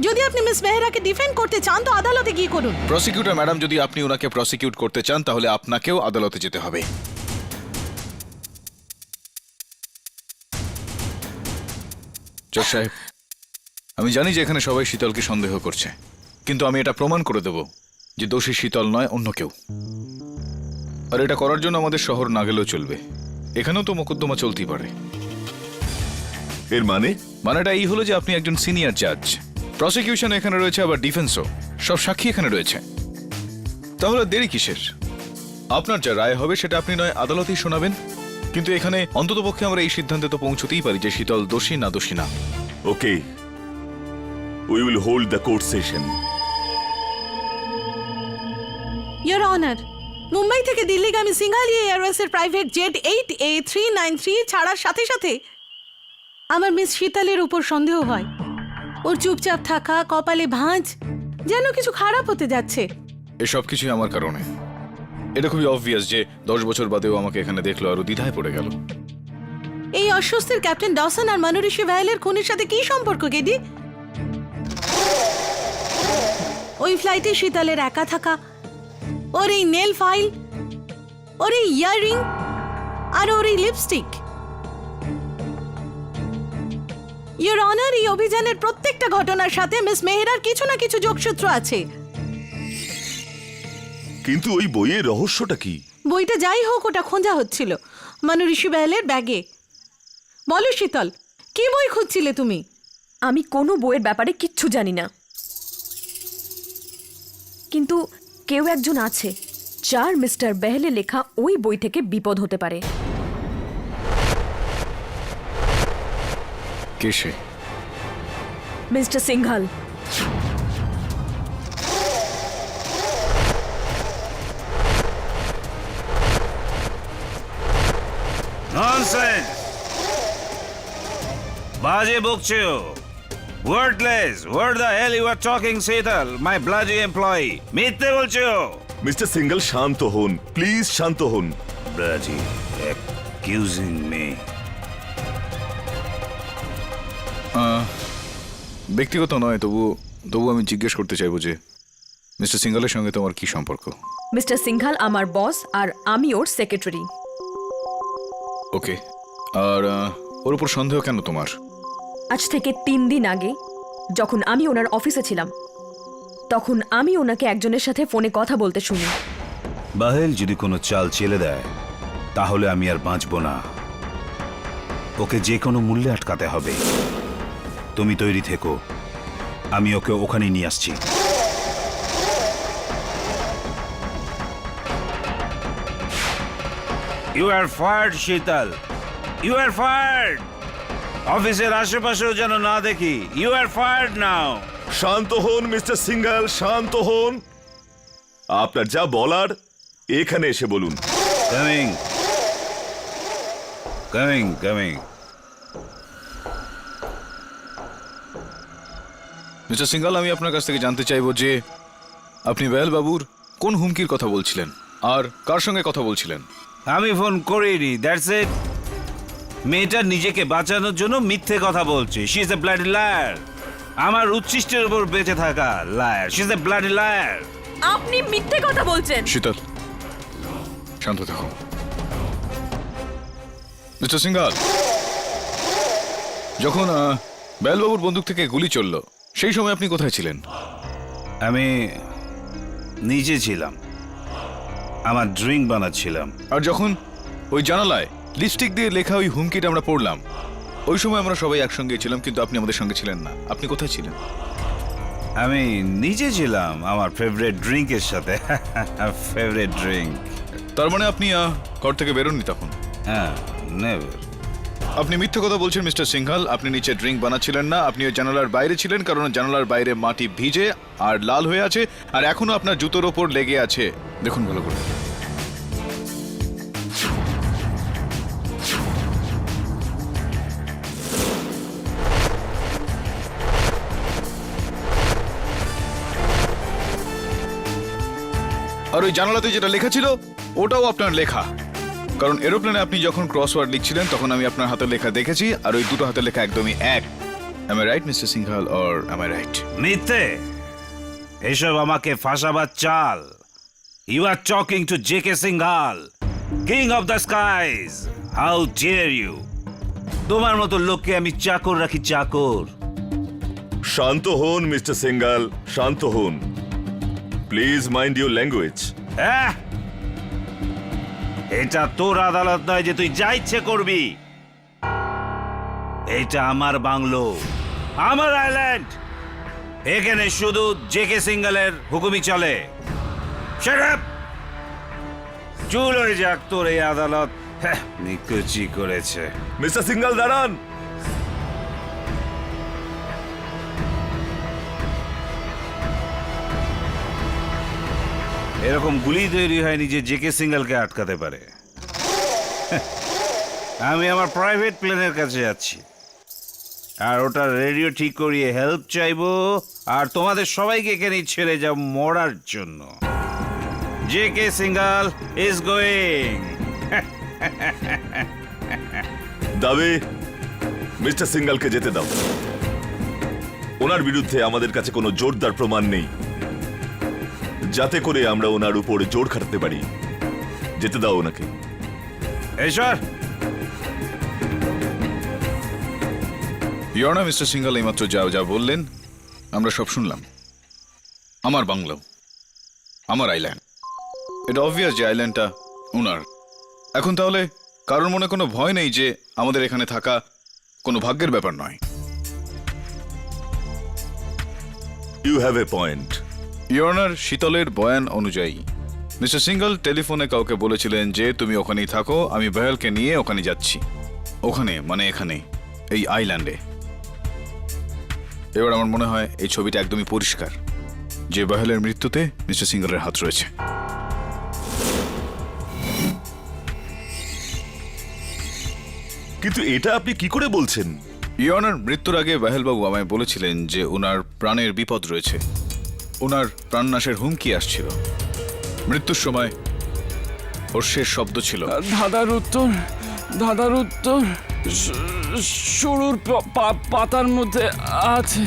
যদি আপনি মিস মেহরাকে ডিফেন্ড করতে চান তো আদালতে গিয়ে করুন। প্রসিকিউটর ম্যাডাম, যদি আপনি ওনাকে প্রসিকিউট করতে চান তাহলে আপনাকেও আদালতে যেতে হবে। জজ সাহেব, আমি জানি যে এখানে সবাই শীতলকে সন্দেহ করছে, কিন্তু আমি এটা প্রমাণ করে দেব যে দোষী শীতল নয়, অন্য কেউ। আর এটা করার জন্য আমাদের শহর না গেলেও চলবে, এখানেও তো মোকদ্দমা চলতেই পারে। এর মানেটা এই হলো যে আপনি একজন সিনিয়র জাজ, প্রসিকিউশন এখানে রয়েছে, আবার ডিফেন্সও, সব সাক্ষী এখানে রয়েছে। তাহলে দেরি কিসের? আপনার যা রায় হবে সেটা আপনি নয় আদালতেই শোনাবেন, কিন্তু এখানে অন্ততপক্ষে আমরা এই সিদ্ধান্তে তো পৌঁছতেই পারি যে শীতল দোষী না দোষী না। Okay, we will hold the court session. Your honour, Mumbai থেকে দিল্লিগামী সিংহালি এয়ারওয়েজের প্রাইভেট জেট 8A393 ছাড়ার সাথে সাথে আমার মিস শীতলের উপর সন্দেহ হয়। ওর চুপচাপ থাকা, কপালে ভাঁজ, যেন কিছু খারাপ হতে যাচ্ছে। এসব কিছুই আমার কারণে। এটা খুবই অবভিয়াস যে 10 বছর বাদেও আমাকে এখানে দেখলো আর দ্বিধায় পড়ে গেল। এই অস্বস্তির ক্যাপ্টেন ডসন আর মনোরিশি ভাইলের খুনের সাথে কি সম্পর্ক কেডি? ওই ফ্লাইটে শীতলের একা থাকা, ওর এই নেল ফাইল, ওর এই ইয়াররিং আর ওর এই লিপস্টিক। ইয়োর অনার, এই অভিযানের প্রত্যেকটা ঘটনার সাথে মিস মেহরার কিছু না কিছু যোগসূত্র আছে। কিন্তু ওই বইয়ের রহস্যটা কি? বইটা যাই হোক, ওটা খোঁজা হচ্ছিল মনোরিশি ভাইলের ব্যাগে। বলো শীতল, কি বই খুঁজছিলে তুমি? আমি কোনো বইয়ের ব্যাপারে কিচ্ছু জানি না, কিন্তু কেউ একজন আছে যার মিস্টার বেহলে লেখা ওই বই থেকে বিপদ হতে পারে। কে সে? মিস্টার সিংঘাল। ননসেন্স! বাজে বকছো। Wordless! What the hell you are talking Sheetal, my bloody employee? মিথ্যে বলছো। মিস্টার সিঙ্গল, শান্ত হন প্লিজ, শান্ত হন। Bloody accusing me. ব্যক্তিগত নয়, তবু আমি জিজ্ঞেস করতে চাইবো যে মিস্টার সিঙ্গলের সঙ্গে তোমার কি সম্পর্ক? মিস্টার সিংঘাল আমার বস আর আমি ওর সেক্রেটারি। ওকে, আর ওর উপর সন্দেহ কেন তোমার? আজ থেকে 3 দিন আগে যখন আমি ওনার অফিসে ছিলাম তখন আমি ওনাকে একজনের সাথে ফোনে কথা বলতে শুনি। বাহেল যদি কোনো চাল চেলে দেয় তাহলে আমি আর বাঁচব না। ওকে যে কোনো মূল্যে আটকাতে হবে। তুমি তৈরি থেকো, আমি ওকে ওখানে নিয়ে আসছি। ইউ আর ফায়ার্ড শীতল, ইউ আর ফায়ার্ড। অফিসের আশেপাশেও যেন না দেখি। ইউ আর ফায়ার্ড নাও। শান্ত হন মিস্টার সিঙ্গল, শান্ত হন। আপনার যা বলার এখানে এসে বলুন। Coming coming coming mister single, আমি আপনার কাছ থেকে জানতে চাইবো যে আপনি বেহল বাবুর কোন হুমকির কথা বলছিলেন আর কার সঙ্গে কথা বলছিলেন? আমি ফোন করিনি, দ্যাটস ইট। মেয়েটা নিজেকে বাঁচানোর জন্য মিথ্যে কথা বলছে। She is a bloody liar. আমার উচ্ছিষ্টের উপর বেঁচে থাকা liar. She is a bloody liar. আপনি মিথ্যে কথা বলছেন। শীতল, শান্ত থাকো। মিস্টার সিঙ্গাল, যখন বেহলবাবুর বন্দুক থেকে গুলি চলল সেই সময় আপনি কোথায় ছিলেন? আমি নিচে ছিলাম, আমার ড্রিঙ্ক বানাচ্ছিলাম। আর যখন ওই জানালায় লিপস্টিক দিয়ে লেখা ওই হুমকিটা আমরা পড়লাম, ওই সময় আমরা সবাই একসঙ্গে ছিলাম, কিন্তু আপনি আমাদের সঙ্গে ছিলেন না। আপনি কোথায় ছিলেন? আমি নিচে ছিলাম আমার ফেভারিট ড্রিঙ্কের সাথে। Favourite drink. তার মানে আপনি ঘর থেকে বেরোননি তখন? হ্যাঁ, নেভার। আপনি মিথ্যে কথা বলছেন মিস্টার সিংহাল। আপনি নিচে ড্রিঙ্ক বানাচ্ছিলেন না, আপনি ওই জানালার বাইরে ছিলেন, কারণ জানালার বাইরে মাটি ভিজে আর লাল হয়ে আছে, আর এখনো আপনার জুতোর ওপর লেগে আছে। দেখুন ভালো করে। আর ওই জানালাতে যেটা লেখা ছিল ওটাও আপনার লেখা, কারণ এরোপ্লেনে আপনি যখন ক্রসওয়ার্ড লিখছিলেন তখন আমি আপনার হাতের লেখা দেখেছি, আর ওই দুটো হাতের লেখা একদমই এক। Am I right, Mr. Singhal, or am I right? মিথ্যে। এসব আমাকে ফাঁসাবার চাল। You are talking to JK. Singhal, king of the skies. How dare you! তোমার মতো লোককে আমি চাকর রাখি, চাকর। শান্ত হন মিস্টার সিঙ্গাল, শান্ত হন। Please mind your language. হ্যাঁ, এটা তোর আদালত নয় যে তুই যা ইচ্ছে করবি। এটা আমার বাংলো, আমার আইল্যান্ড। এখানে শুধু জে.কে. সিংহালের হুকুমই চলে। Shut up! চুল হয়ে যাক তোর এই আদালত। নিকুচি করেছে। মিস্টার সিঙ্গাল দাঁড়ান। এরকম গুলি তৈরি হয়নি যে জে.কে. সিংহালকে আটকাতে পারে। আমি আমার প্রাইভেট প্লেনের কাছে যাচ্ছি, আর ওটা রেডিও ঠিক করিয়ে হেল্প চাইবো, আর তোমাদের সবাইকে এখানে ছেড়ে যাও মরার জন্য। JK. Singhal is going. Dubey mister সিঙ্গালকে যেতে দাও। ওনার বিরুদ্ধে আমাদের কাছে কোনো জোরদার প্রমাণ নেই যাতে করে আমরা ওনার উপর জোর খাটাতে পারি। যেতে দাও ওনাকে। এসর। ইয়র্না, মিস্টার সিংহাল এইমাত্র যা বললেন আমরা সব শুনলাম। আমার বাংলো, আমার আইল্যান্ড। এটা অবভিয়াস যে আইল্যান্ডটা ওনার। এখন তাহলে কারোর মনে কোনো ভয় নেই যে আমাদের এখানে থাকা কোনো ভাগ্যের ব্যাপার নয়। You have a point. Your honour, শীতলের বয়ান অনুযায়ী মিস্টার সিংহাল টেলিফোনে কাউকে বলেছিলেন যে তুমি ওখানেই থাকো, আমি বেহলকে নিয়ে ওখানে যাচ্ছি। ওখানে মানে এখানে, এই আইল্যান্ডে। এবার আমার মনে হয় এই ছবিটা একদমই পরিষ্কার যে বেহলের মৃত্যুতে মিস্টার সিংহালের হাত রয়েছে। কিন্তু এটা আপনি কি করে বলছেন? ইয়র্নার, মৃত্যুর আগে বেহলবাবু আমায় বলেছিলেন যে ওনার প্রাণের বিপদ রয়েছে, ওনার প্রাণনাশের হুমকি আসছিল। মৃত্যুর সময় ওর শেষ শব্দ ছিল দাদার উত্তর শুরুর পাতার মধ্যে আছে।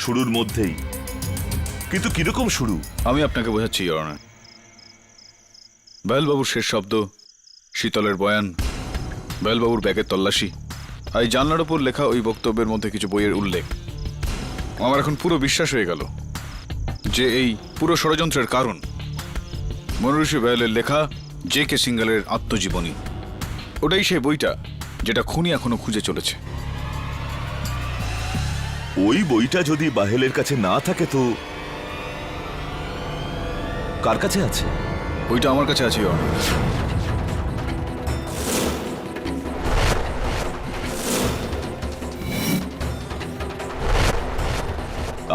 শুরুর মধ্যেই, কিন্তু কিরকম শুরু? আমি আপনাকে বোঝাচ্ছি ইয়র্নার। বেহলবাবুর শেষ শব্দ, শীতলের বয়ান, বেহলবাবুর ব্যাগের তল্লাশি, আর এই জানলার ওপর লেখা ওই বক্তব্যের মধ্যে কিছু বইয়ের উল্লেখ। আমার এখন পুরো বিশ্বাস হয়ে গেল যে এই পুরো ষড়যন্ত্রের কারণ মনীষী বেহলের লেখা জে.কে. সিংহালের আত্মজীবনী। ওটাই সেই বইটা যেটা খুনি এখনো খুঁজে চলেছে। ওই বইটা যদি বাহেলের কাছে না থাকে তো কার কাছে আছে? বইটা আমার কাছে আছে ইয়র্নার।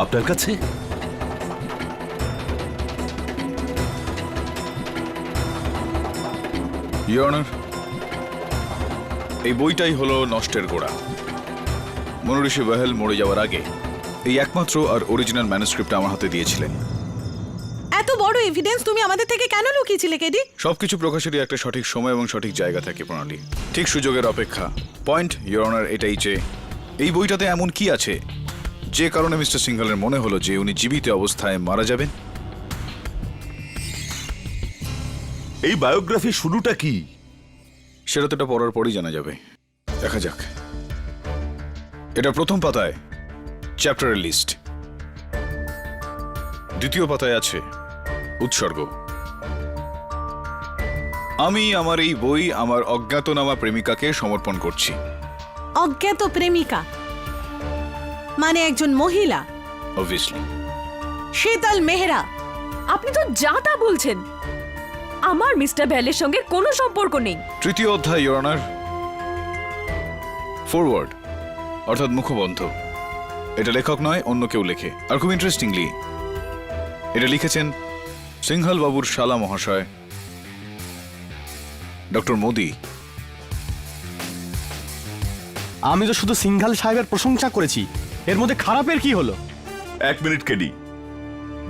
আপনার কাছে? ইওর অনার, এই বইটাই হলো নষ্টের গোড়া। মনুঋষি বাহেল মরে যাওয়ার আগে এই একমাত্র আর অরিজিনাল ম্যানুস্ক্রিপ্ট আমার হাতে দিয়েছিলেন। এত বড় এভিডেন্স তুমি আমাদের থেকে কেন লুকিয়েছিলে কেডি? সবকিছু প্রকাশেরই একটা সঠিক সময় এবং সঠিক জায়গা থাকে প্রণালী, ঠিক সুযোগের অপেক্ষা। পয়েন্ট ইওর অনার এটাই যে এই বইটাতে এমন কি আছে যে কারণে মিস্টার সিংঘলের মনে হলো যে উনি জীবিত অবস্থায় মারা যাবেন। এই বায়োগ্রাফি শুরুটা কি? সেটা তো এটা পড়ার পরই জানা যাবে। দেখা যাক। এটা প্রথম পাতায় চ্যাপ্টারের লিস্ট, দ্বিতীয় পাতায় আছে উৎসর্গ। আমি আমার এই বই আমার অজ্ঞাতনামা প্রেমিকাকে সমর্পণ করছি। অজ্ঞাত প্রেমিকা মানে একজন মহিলা, অবভিয়াসলি। শীতল মেহরা। আপনি তো যা তা বলছেন। আমার মিস্টার বেলের সঙ্গে কোনো সম্পর্ক নেই। তৃতীয় অধ্যায় ইওর অনার, ফরওয়ার্ড অর্থাৎ মুখবন্ধ। এটা লেখক নয়, অন্য কেউ লেখে। আর খুব ইন্টারেস্টিংলি এটা লিখেছেন সিংঘল বাবুর শালা মহাশয় ডক্টর মোদি। আমি তো শুধু সিংঘাল সাহেবের প্রশংসা করেছি, এর মধ্যে খারাপের কি হলো? 1 মিনিট কেডি,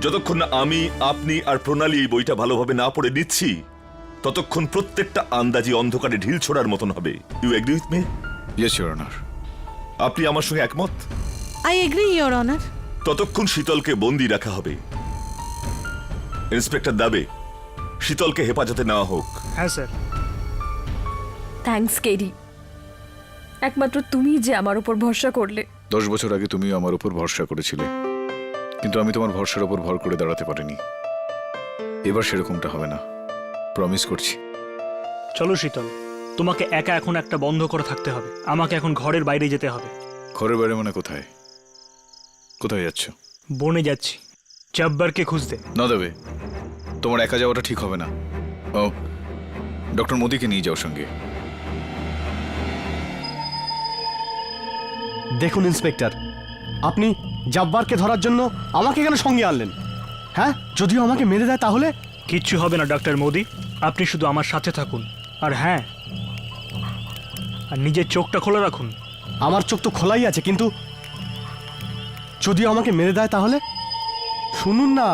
যতক্ষণ না আমি, আপনি আর প্রণালী এই বইটা ভালোভাবে না পড়ে নিচ্ছি, ততক্ষণ প্রত্যেকটা আন্দাজি অন্ধকারে ঢিল ছোড়ার মতন হবে। You agree with me? Yes your honour. আপনি আমার সঙ্গে একমত? I agree your honour. ততক্ষণ শীতলকে বন্দি রাখা হবে। ইন্সপেক্টর দাবে শীতলকে হেফাজতে নেওয়া হোক। হ্যাঁ স্যার। থ্যাঙ্কস কেডি, একমাত্র তুমি যে আমার উপর ভরসা করলে। 10 বছর আগে তুমিও আমার উপর ভরসা করেছিলে, কিন্তু আমি তোমার ভরসার উপর ভর করে দাঁড়াতে পারিনি। এবার সেরকমটা হবে না, প্রমিস করছি। চলো শীতল, তোমাকে একা এখন একটা বন্ধ করে থাকতে হবে। আমাকে এখন ঘরের বাইরে যেতে হবে। ঘরের বাইরে মানে কোথায়? কোথায় যাচ্ছ? বনে যাচ্ছি জব্বারকে খুঁজতে। না দেবে, তোমার একা যাওয়াটা ঠিক হবে না। ও, ডক্টর মোদিকে নিয়ে যাও সঙ্গে। দেখুন ইন্সপেক্টর, আপনি জাব্বারকে ধরার জন্য আমাকে কেন সঙ্গে আনলেন? হ্যাঁ, যদিও আমাকে মেরে দেয় তাহলে? কিচ্ছু হবে না ডক্টর মোদি, আপনি শুধু আমার সাথে থাকুন। আর হ্যাঁ, আর নিজের চোখটা খোলা রাখুন। আমার চোখ তো খোলাই আছে, কিন্তু যদিও আমাকে মেরে দেয় তাহলে? শুনুন না।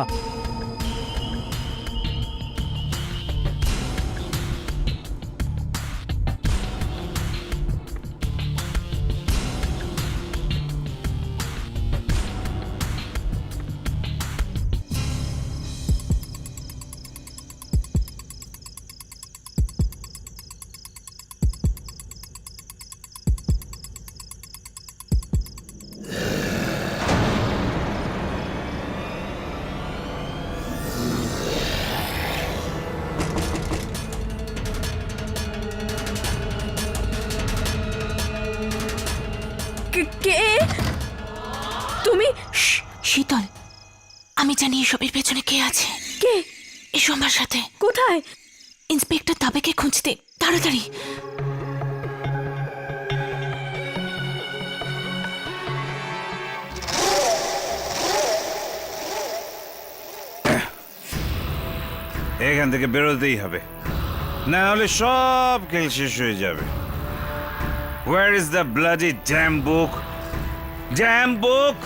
কে তুমি? শীতল, আমি জানি এসবের পেছনে কে আছে। কে? এসো আমার সাথে। কোথায়? ইন্সপেক্টর দাবেকে খুঁজতে, তাড়াতাড়ি। এখান থেকে বেরোতেই হবে, না হলে সব খেল শেষ হয়ে যাবে। Where is the bloody damn book? Damn book!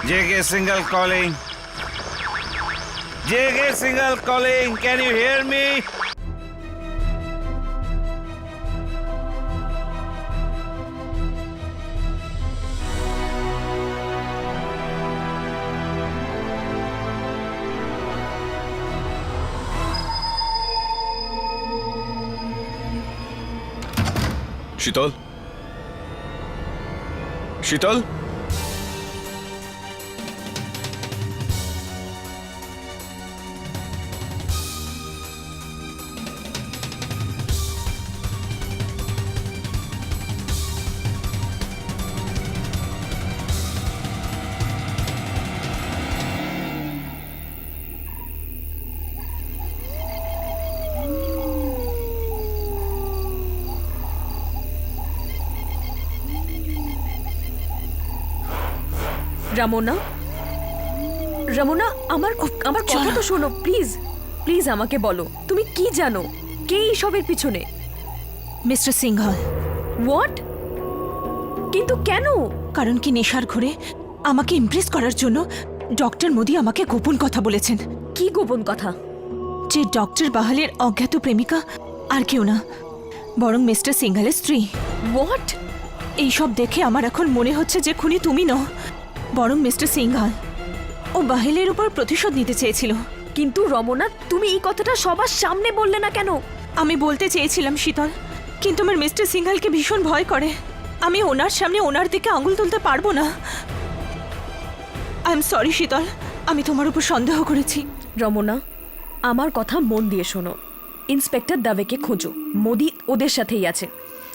JK Singhal calling. JK Singhal calling. Can you hear me? শীতল, শীতল, রামোনা, রমনা আমার আমার কথা তো শোনো প্লিজ প্লিজ আমাকে বলো তুমি কি জানো কে এইসবের পিছনে মিস্টার সিংঘল। হোয়াট কিন্তু কেন কারণ কি নেশার ঘরে আমাকে ইমপ্রেস করার জন্য ডক্টর মোদি আমাকে গোপন কথা বলেছেন। কি গোপন কথা? যে ডক্টর বাহালের অজ্ঞাত প্রেমিকা আর কেউ না, বরং মিস্টার সিংঘলের স্ত্রী। হোয়াট? এইসব দেখে আমার এখন মনে হচ্ছে যে খুনি তুমি নও, বরং মিস্টার সিংঘল। ও বাহেলের উপর প্রতিশোধ নিতে চেয়েছিল। কিন্তু রমনা তুমি এই কথাটা সবার সামনে বললে না কেন? আমি বলতে চেয়েছিলাম শীতল, কিন্তু আমার মিস্টার সিংঘলকে ভীষণ ভয় করে। আমি ওনার সামনে ওনার দিকে আঙুল তুলতে পারবো না। আই এম সরি শীতল, আমি তোমার উপর সন্দেহ করেছি। রমনা আমার কথা মন দিয়ে শোনো, ইন্সপেক্টর দাবেকে খোঁজো, মোদি ওদের সাথেই আছে।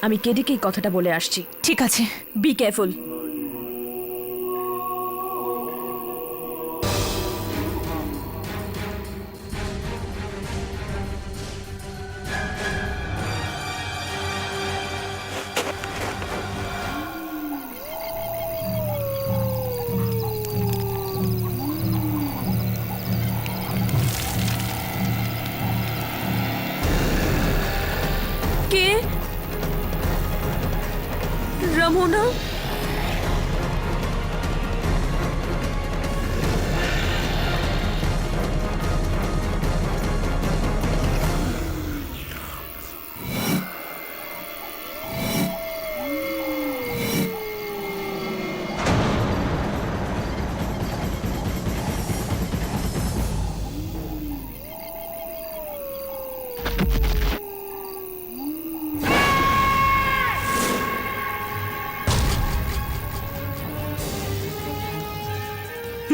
আমি কেডিকে এই কথাটা বলে আসছি। ঠিক আছে, be careful. K? Ramna?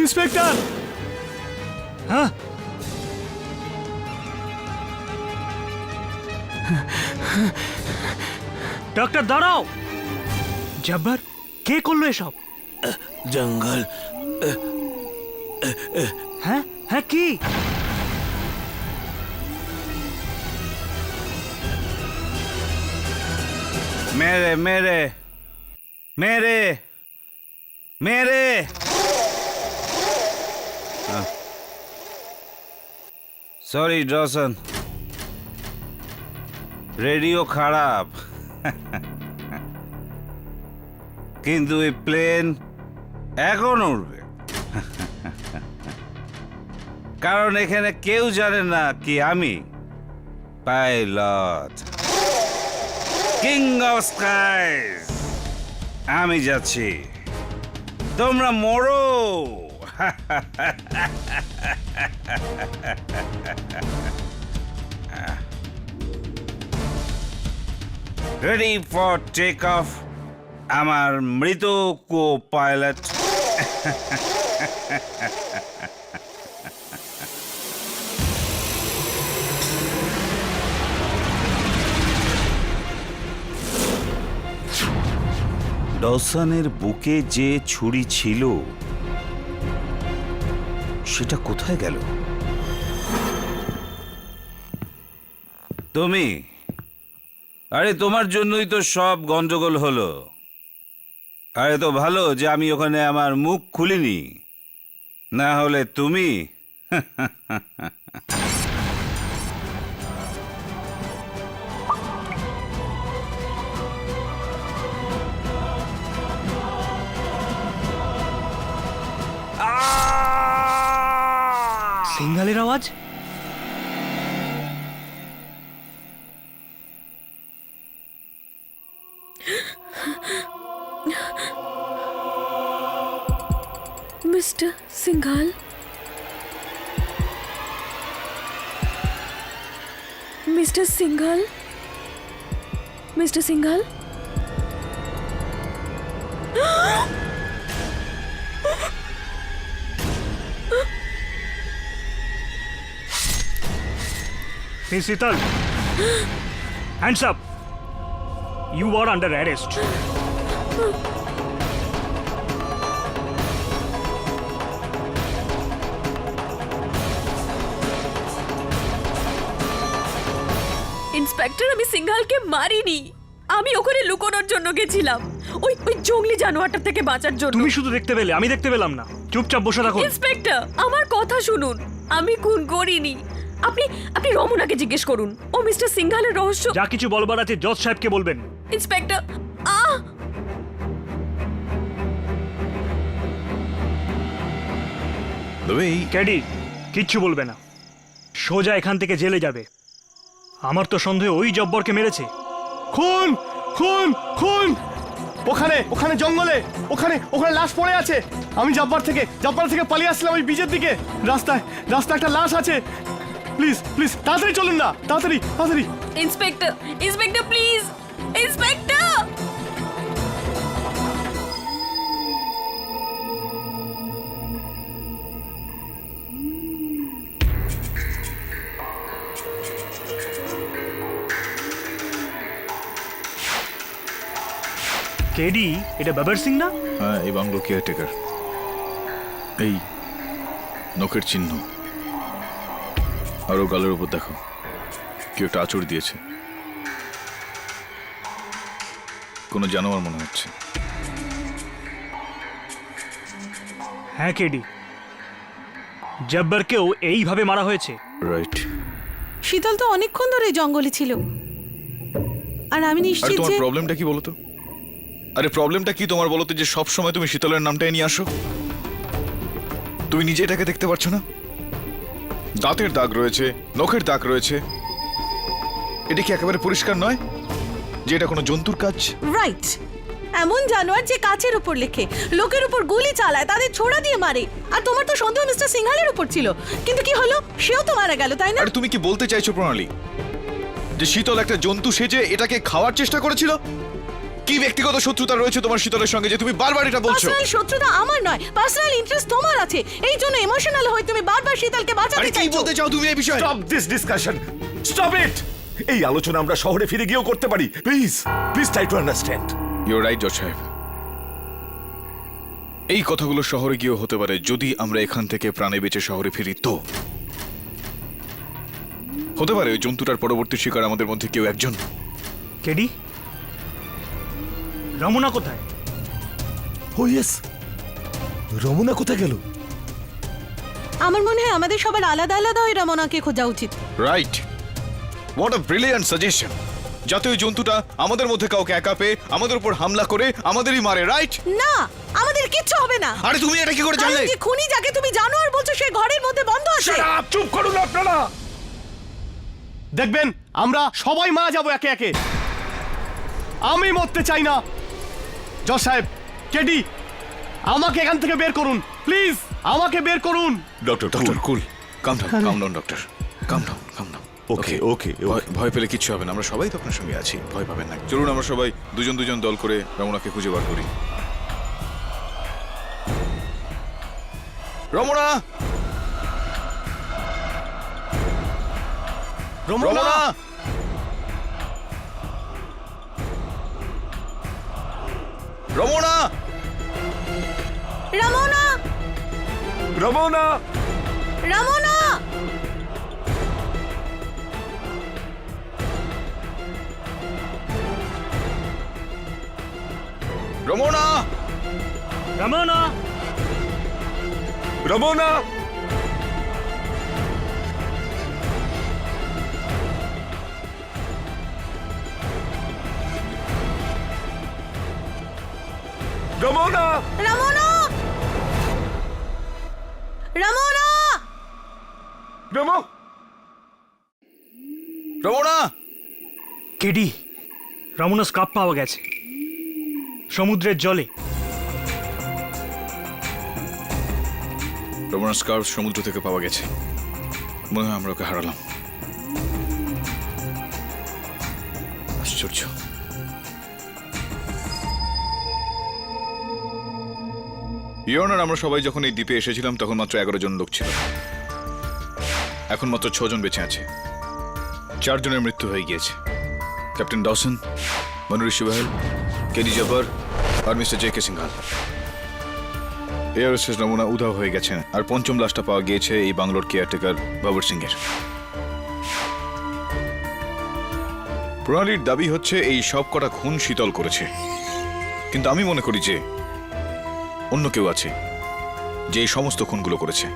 Inspector! হ্যাঁ, ডক্টর দাঁড়াও। জব্বার, কে করলো এসব? জঙ্গল। হ্যাঁ হ্যাঁ, কি? মেরে মেরে মেরে মেরে সরি ডসন, রেডিও খারাপ, কিন্তু এই প্লেন এখন উড়বে। কারণ এখানে কেউ জানে না কি আমি পাইলট, কিং অফ স্কাইজ। আমি যাচ্ছি, তোমরা মরো। রেডি ফর টেক অফ আমার মৃত কো পাইলট। ডসনের বুকে যে ছুরি ছিল সেটা কোথায় গেল? তুমি? আরে তোমার জন্যই তো সব গন্ডগোল হলো। আরে তো ভালো যে আমি ওখানে আমার মুখ খুলিনি, না হলে তুমি সিংঘলের আওয়াজ। Mister Singhal, mister Singhal, mister Singhal. Hey Sital, hands up. You are under arrest. Inspector, আমি সিংঘলকে মারিনি। আমি ওখানে লুকোনোর জন্য গেছিলাম, ওই জঙ্গলি জানোয়ারটার থেকে বাঁচার জন্য। তুমি শুধু দেখতে পেলে, আমি দেখতে পেলাম না। চুপচাপ বসে থাকো। ইন্সপেক্টর, আমার কথা শুনুন, আমি খুন করিনি। আপনি আপনি রমনাকে জিজ্ঞেস করুন, ও মিস্টার সিংঘালের রহস্য। যা কিছু বলবার আছে জজ সাহেবকে বলবেন। ইন্সপেক্টর, তবে এই ক্যাডি কিচ্ছু বলবে না, সোজা এখান থেকে জেলে যাবে। আমার তো সন্দেহ ওই জব্বরকে মেরেছে। খুন খুন খুন ওখানে ওখানে জঙ্গলে ওখানে ওখানে লাশ পড়ে আছে। আমি জব্বার থেকে পালিয়ে আসছিলাম ওই বীজের দিকে। রাস্তায় একটা লাশ আছে। প্লিজ প্লিজ তাড়াতাড়ি চলুন না, তাড়াতাড়ি তাড়াতাড়ি। Inspector, inspector please, inspector. KD, এটা বাবার সিং না? হ্যাঁ, এই বাংলো কেয়ারটেকার। এই নখের চিহ্ন আরো গালের উপর দেখো, কেউ একটা আঁচড় দিয়েছে। কোনো জানোয়ার মনে হচ্ছে। হ্যাঁ কেডি, জব্বরকেও এইভাবে মারা হয়েছে। রাইট। শীতল তো অনেকক্ষণ ধরে জঙ্গলে ছিল, আর আমি আরে নিশ্চিত তোমার যে প্রবলেমটা কি বলো তো? আরে প্রবলেমটা কি তোমার বলো তো, যে সব সময় তুমি শীতলের নামটাই নিয়ে আসো? তুমি নিজে এটাকে দেখতে পারছো না? দাঁতের দাগ রয়েছে, নখের দাগ রয়েছে। এটা কি একেবারে পরিষ্কার নয় যে এটা কোনো জন্তুর কাজ? রাইট, এমন জানোয়ার যে কাচের উপর লেখে, লোকের উপর গুলি চালায়, তাদের ছোড়া দিয়ে মারে। আর তোমার তো সন্দেহ মিস্টার সিংহালের উপর ছিল, কিন্তু কি হলো? সেও তো মারা গেল, তাই না? আরে তুমি কি বলতে চাইছো প্রণালী, যে শীতল একটা জন্তু সেজে এটাকে খাওয়ার চেষ্টা করেছিল? কি ব্যক্তিগত শত্রুতা রয়েছে তোমার শীতলের সঙ্গে যে তুমি বারবার এটা বলছো? পার্সোনাল শত্রুতা আমার নয়, পার্সোনাল ইন্টারেস্ট তোমার আছে। এই জন্য ইমোশনাল হয়ে তুমি বারবার শীতলকে আরে বাঁচাতে কি চাইছো। বলতে চাও তুমি এই বিষয়ে? Stop this discussion, stop it. এই আলোচনা আমরা শহরে ফিরে গিয়েও করতে পারি। Please please try to understand. Your right জজ সাহেব, এই কথাগুলো শহরে গিয়েও হতে পারে যদি আমরা এখান থেকে প্রাণে বেঁচে শহরে ফিরি। তো হতে পারে ওই জন্তুটার পরবর্তী শিকার আমাদের মধ্যে কেউ একজন। কেডি, রমনা কোথায়? ও ইয়েস, রমনা কোথায় গেল? আমার মনে হয় আমাদের সবার আলাদা আলাদা ওই রমনাকে খোঁজা উচিত। Right, what a brilliant suggestion. যাতে ওই জন্তুটা আমাদের মধ্যে কাউকে একা পেয়ে আমাদের উপর হামলা করে আমাদেরই মারে। রাইট? না, আমাদের কিচ্ছু হবে না। আরে তুমি এটা কি করে জানলে? কারণ যে খুনি যাকে তুমি জানোয়ার বলছো সে ঘরের মধ্যে বন্ধ আছে। চুপ করুন আপনারা। দেখবেন আমরা সবাই মারা যাবো একে একে। আমি মরতে চাই না। জজ সাহেব, কেডি, আমাকে এখান থেকে বের করুন প্লিজ, আমাকে বের করুন। ডক্টর ডক্টর কুল, কাম ডাউন ডক্টর, কাম ডাউন। ওকে ওকে ভয় পেলে কিচ্ছু হবে না, আমরা সবাই তো আপনার সঙ্গে আছি, ভয় পাবেন না। চলুন আমরা সবাই দুজন দল করে রমনাকে খুঁজে বার করি। রমনা, রমনা, রমনা, রমনা, রমনা, রমনা। রমনা, রমনা, রমনা। রমনা, রমনা, রমনা, রমনা। কেডি, রমনা স্কার্ফ পাওয়া গেছে সমুদ্রের জলে। রমনার স্কার্ফ সমুদ্র থেকে পাওয়া গেছে। মনে হয় আমরা ওকে হারালাম। আশ্চর্য। ইয়র্নার, আমরা সবাই যখন এই দ্বীপে এসেছিলাম তখন মাত্র 11 জন লোক ছিল। এখন মাত্র 6 জন বেঁচে আছে। 4 জনের মৃত্যু হয়ে গিয়েছে। ক্যাপ্টেন ডসন, মনুরি শিবাহেল, কেডি জব্বার আর মিস্টার জে কে সিংহাল। এয়ারোস্টেস নমুনা উধাও হয়ে গেছেন। আর 5ম লাশটা পাওয়া গিয়েছে এই বাংলোর কেয়ারটেকার বাবর সিং এর। প্রণালীর দাবি হচ্ছে এই সব কটা খুন শীতল করেছে, কিন্তু আমি মনে করি যে অন্য কেউ আছে যে এই সমস্ত খুনগুলো করেছে।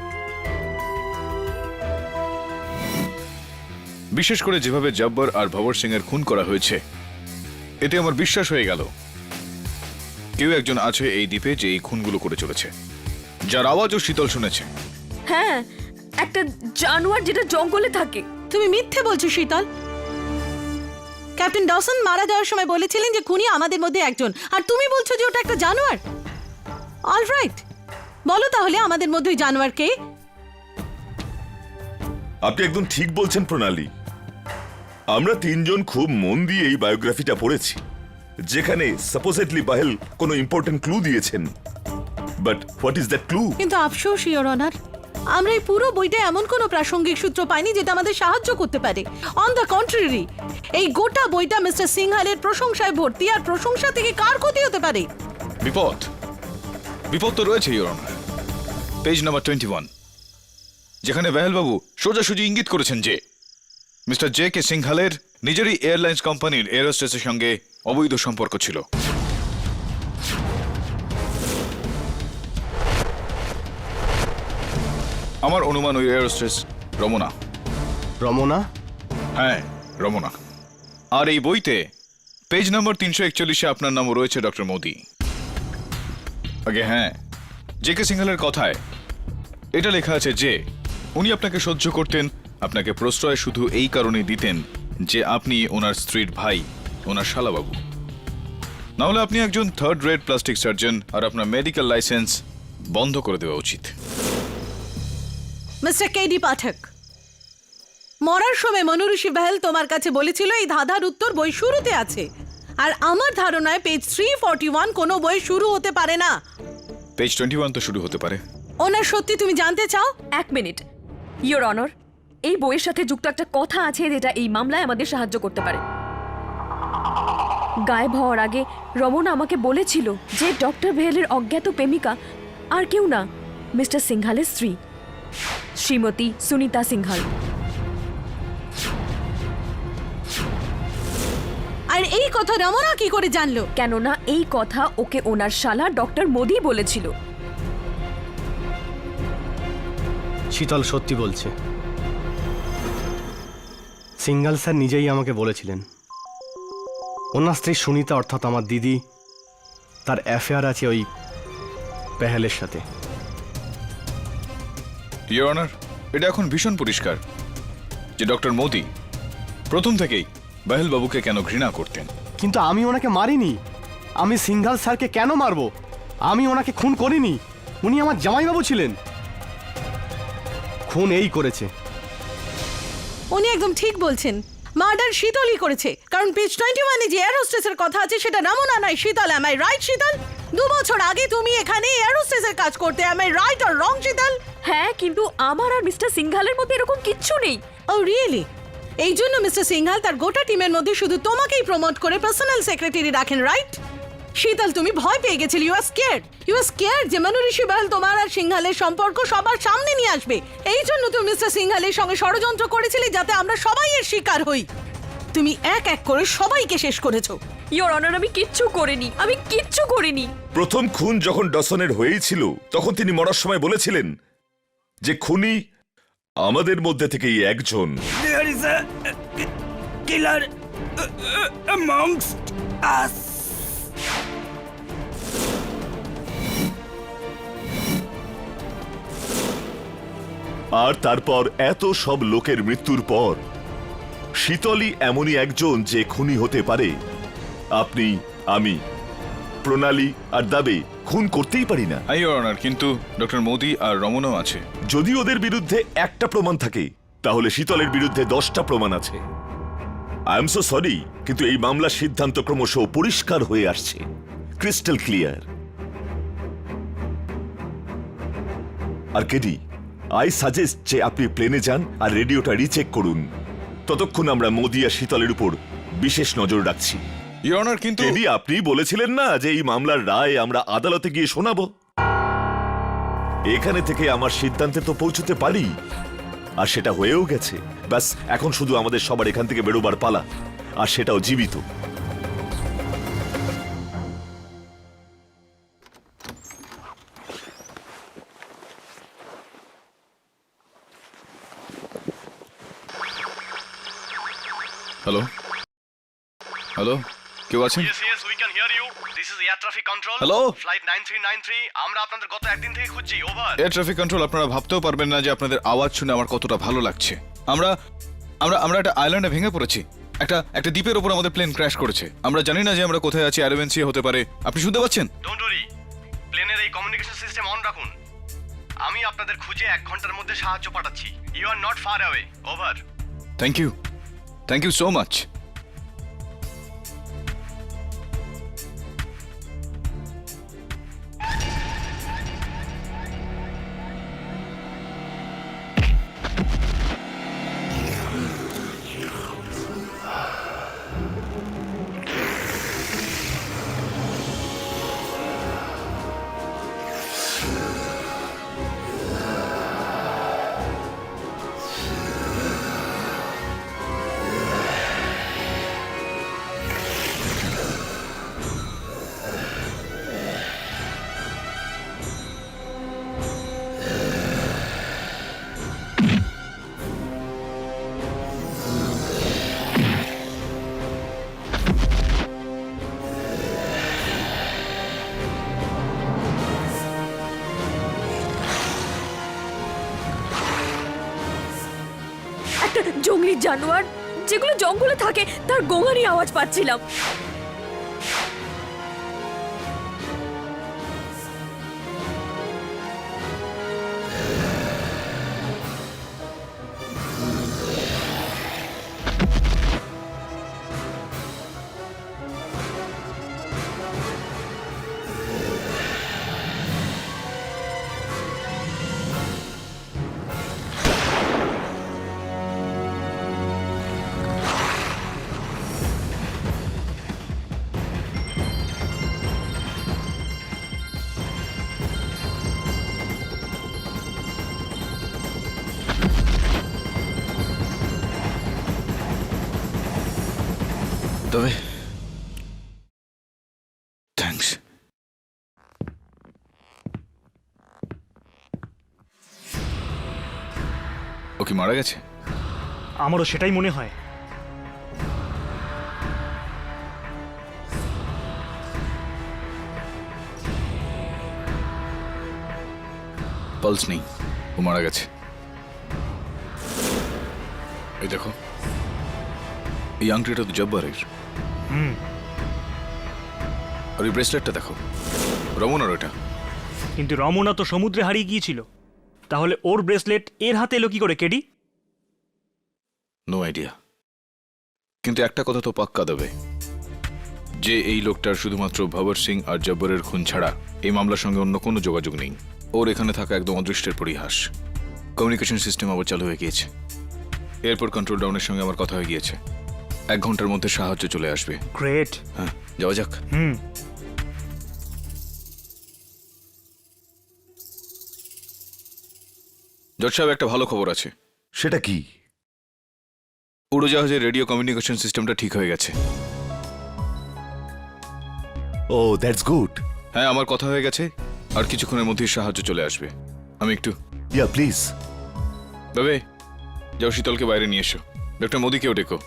বিশেষ করে যেভাবে জব্বর আর ভবর সিং এর খুন করা হয়েছে, এতে আমার বিশ্বাস হয়ে গেল কেউ একজন আছে এই দ্বীপে যে এই খুনগুলো করে চলেছে, যার আওয়াজও শীতল শুনেছে। হ্যাঁ, একটা জানোয়ার যেটা জঙ্গলে থাকে। তুমি মিথ্যে বলছো শীতল। ক্যাপ্টেন ডসন মারা যাওয়ার সময় বলেছিলেন যে খুনি আমাদের মধ্যে একজন, আর তুমি বলছো যে ওটা একটা জানোয়ার। অলরাইট, বলো তাহলে আমাদের মধ্যে ওই জানোয়ার কে? আপনি একদম ঠিক বলছেন প্রণালী। আমরা তিনজন খুব মন দিয়ে এই বায়োগ্রাফিটা পড়েছি, যেখানে সাপোজেডলি বাহেল কোনো ইম্পর্টেন্ট ক্লু দিয়েছেন। But what is that clue? কিন্তু আফসোস ইওর অনার, আমরা এই পুরো বইটা এমন কোনো প্রাসঙ্গিক সূত্র পাইনি যেটা আমাদের সাহায্য করতে পারে। অন দ্য কন্ট্রারি, এই গোটা বইটা মিস্টার সিংহালের প্রশংসায় ভর্তি, আর প্রশংসা থেকে কার ক্ষতি হতে পারে? বিপদ বিপদ তো রয়েছে ইওর অনার। পেজ নাম্বার 21, যেখানে বেহেলবাবু সোজাসুজি ইঙ্গিত করেছেন যে মিস্টার জে কে সিংহালের নিজেরই এয়ারলাইন্স কোম্পানির এরোস্টেসের সঙ্গে অবৈধ সম্পর্ক ছিল। আমার অনুমান ওই এরোস্টেস রমনা। রমনা? হ্যাঁ, রমনা। আর এই বইতে পেজ নাম্বার 341-এ আপনার নামও রয়েছে ডক্টর মোদি। আগে হ্যাঁ, জে কে সিংহালের কথায় এটা লেখা আছে যে উনি আপনাকে সহ্য করতেন, আপনাকে প্রশ্রয় শুধু এই কারণেই দিতেন যে আপনি ওনার স্ত্রীর ভাই, ওনার শালাবাবু। নাহলে আপনি একজন থার্ড রেট প্লাস্টিক সার্জন, আর আপনার মেডিকেল লাইসেন্স বন্ধ করে দেওয়া উচিত। মিস্টার কেডি পাঠক, মরার সময় মনুঋষি বেহেল তোমার কাছে বলেছিল এই ধাঁধার উত্তর বই শুরুতে আছে, আর আমার ধারণায় পেজ 341 কোনো বই শুরু হতে পারে না। পেজ 21 তো শুরু হতে পারে। ওনার সত্যি তুমি জানতে চাও? এক মিনিট ইওর অনর, এই বইয়ের সাথে যুক্ত একটা কথা আছে যেটা এই মামলায় আমাদের সাহায্য করতে পারে। গায়েব হওয়ার আগে রমনা আমাকে বলেছিল যে ডক্টর বেহেলের অজ্ঞাত প্রেমিকা আর কেউ না, মিস্টার সিংহালের স্ত্রী শ্রীমতী সুনিতা সিংহাল। আর এই কথা রমনা কি করে জানলো? কেননা এই কথা ওকে ওনার শালা ডক্টর মোদি বলেছিল। শীতল সত্যি বলছে। সিংহাল স্যার নিজেই আমাকে বলেছিলেন ওনার স্ত্রী সুনিতা, অর্থাৎ আমার দিদি, তার অ্যাফেয়ার আছে ওই বেহেলের সাথে। ইওর অনার, এটা এখন ভীষণ পরিষ্কার যে ডক্টর মোদি প্রথম থেকেই বেহেল বাবুকে কেন ঘৃণা করতেন। কিন্তু আমি ওনাকে মারিনি। আমি সিংহাল স্যারকে কেন মারবো? আমি ওনাকে খুন করিনি। উনি আমার জামাইবাবু ছিলেন। খুন এই করেছে। উনি একদম ঠিক বলছেন। মার্ডার শীতলই করেছে, কারণ পেজ 21-এ যে এয়ার হোস্টেসের কথা আছে সেটা রমনা নয়, শীতল। এম আই রাইট শীতল? 2 বছর আগে তুমি এখানে এয়ার হোস্টেসের কাজ করতে। Am I right or wrong Sheetal? হ্যাঁ, কিন্তু আমার আর মিস্টার সিংহালের মধ্যে এরকম কিচ্ছু নেই। ও রিয়েলি? এই জন্য মিস্টার সিংহাল তার গোটা টিমের মধ্যে শুধু তোমাকেই প্রমোট করে পার্সোনাল সেক্রেটারি রাখেন, রাইট? শীতল, তুমি ভয় পেয়ে গেছিলে। ইউ আর স্কেয়ার্ড যে মনুঋষি বেহেল তোমার আর সিংহালের সম্পর্ক সবার সামনে নিয়ে আসবে। এই জন্য তুমি মিস্টার সিংহালের সঙ্গে ষড়যন্ত্র করেছিলে যাতে আমরা সবাই এর শিকার হই। তুমি এক এক করে সবাইকে শেষ করেছো। ইওর অনার, আমি কিচ্ছু করিনি। প্রথম খুন যখন ডসনের হয়েছিল তখন তিনি মরার সময় বলেছিলেন যে খুনি আমাদের মধ্যে থেকেই একজন। There is a killer amongst us. আর তারপর এত সব লোকের মৃত্যুর পর শীতলই এমনই একজন যে খুনি হতে পারে। আপনি, আমি, প্রণালী আর দাবে খুন করতেই পারি না। ইওর অনার, কিন্তু ডক্টর মোদি আর রমনাও আছে। যদি ওদের বিরুদ্ধে একটা প্রমাণ থাকে তাহলে শীতলের বিরুদ্ধে 10টা প্রমাণ আছে। আই এম সো সরি, কিন্তু এই মামলার সিদ্ধান্ত ক্রমশ পরিষ্কার হয়ে আসছে, ক্রিস্টাল ক্লিয়ার। আর কেডি, আই সাজেস্ট যে আপনি প্লেনে যান আর রেডিওটা রিচেক করুন। ততক্ষণ আমরা মোদি আর শীতলের উপর বিশেষ নজর রাখছি। ইওর অনার, কিন্তু কেডি, আপনি বলেছিলেন না যে এই মামলার রায় আমরা আদালতে গিয়ে শোনাবো। এখানে থেকে আমার সিদ্ধান্তে তো পৌঁছতে পারি, আর সেটা হয়েও গেছে। ব্যাস, এখন শুধু আমাদের সবার এখান থেকে বেরোবার পালা। আর সেটাও জীবিত। হ্যালো হ্যালো, কেউ আছেন? Yes, we can hear you. This is air traffic control. Hello? Flight 9393. আমরা আপনাদের গত একদিন থেকে খুঁজছি। ওভার। এয়ার ট্রাফিক কন্ট্রোল, আপনারা ভাবতেও পারবেন না যে আপনাদের আওয়াজ শুনে আমার কতটা ভালো লাগছে। আমরা আমরা আমরা একটা আইল্যান্ডে ভেঙে পড়েছি। একটা দ্বীপের উপর আমাদের প্লেন ক্র্যাশ করেছে। আমরা জানি না যে আমরা কোথায় আছি। অ্যারোভেন্সি হতে পারে। আপনি শুনতে পাচ্ছেন? Don't worry. প্লেনের এই কমিউনিকেশন সিস্টেম অন রাখুন। আমি আপনাদের খুঁজে 1 ঘন্টার মধ্যে সাহায্য পাঠাচ্ছি। You are not far away. Over. Thank you so much. একটা জঙ্গলি জানোয়ার যেগুলো জঙ্গলে থাকে তার গোঙানি আওয়াজ পাচ্ছিলাম। তবে থ্যাঙ্কস। ও কি মারা গেছে? আমারও সেটাই মনে হয়। পালস নেই, ও মারা গেছে। এই দেখো, এই আংটিটা তো জব্বারের। আর এই ব্রেসলেটটা দেখো, রমনার ওটা। কিন্তু রমনা তো সমুদ্রে হারিয়ে গিয়েছিল, তাহলে ওর ব্রেসলেট এর হাতে এলো কি করে কেডি? No idea. কিন্তু একটা কথা তো পাক্কা দেবে, যে এই লোকটার শুধুমাত্র ভবর সিং আর জব্বরের খুন ছাড়া এই মামলার সঙ্গে অন্য কোনো যোগাযোগ নেই। ওর এখানে থাকা একদম অদৃষ্টের পরিহাস। কমিউনিকেশন সিস্টেম আবার চালু হয়ে গিয়েছে। এয়ারপোর্ট কন্ট্রোল ডাউনের সঙ্গে আমার কথা হয়ে গিয়েছে। 1 ঘন্টার মধ্যে সাহায্য চলে আসবে। গ্রেট। হ্যাঁ, যাওয়া যাক। জজ সাহেব, একটা ভালো খবর আছে। সেটা কি? উড়োজাহাজের রেডিও কমিউনিকেশন সিস্টেমটা ঠিক হয়ে গেছে। ও, দ্যাটস গুড। হ্যাঁ, আমার কথা হয়ে গেছে। আর কিছুক্ষণের মধ্যেই সাহায্য চলে আসবে। আমি একটু ইয়া প্লিজ। তবে যাও, শীতলকে বাইরে নিয়ে এসো। ডক্টর মোদিকেও ডেকো।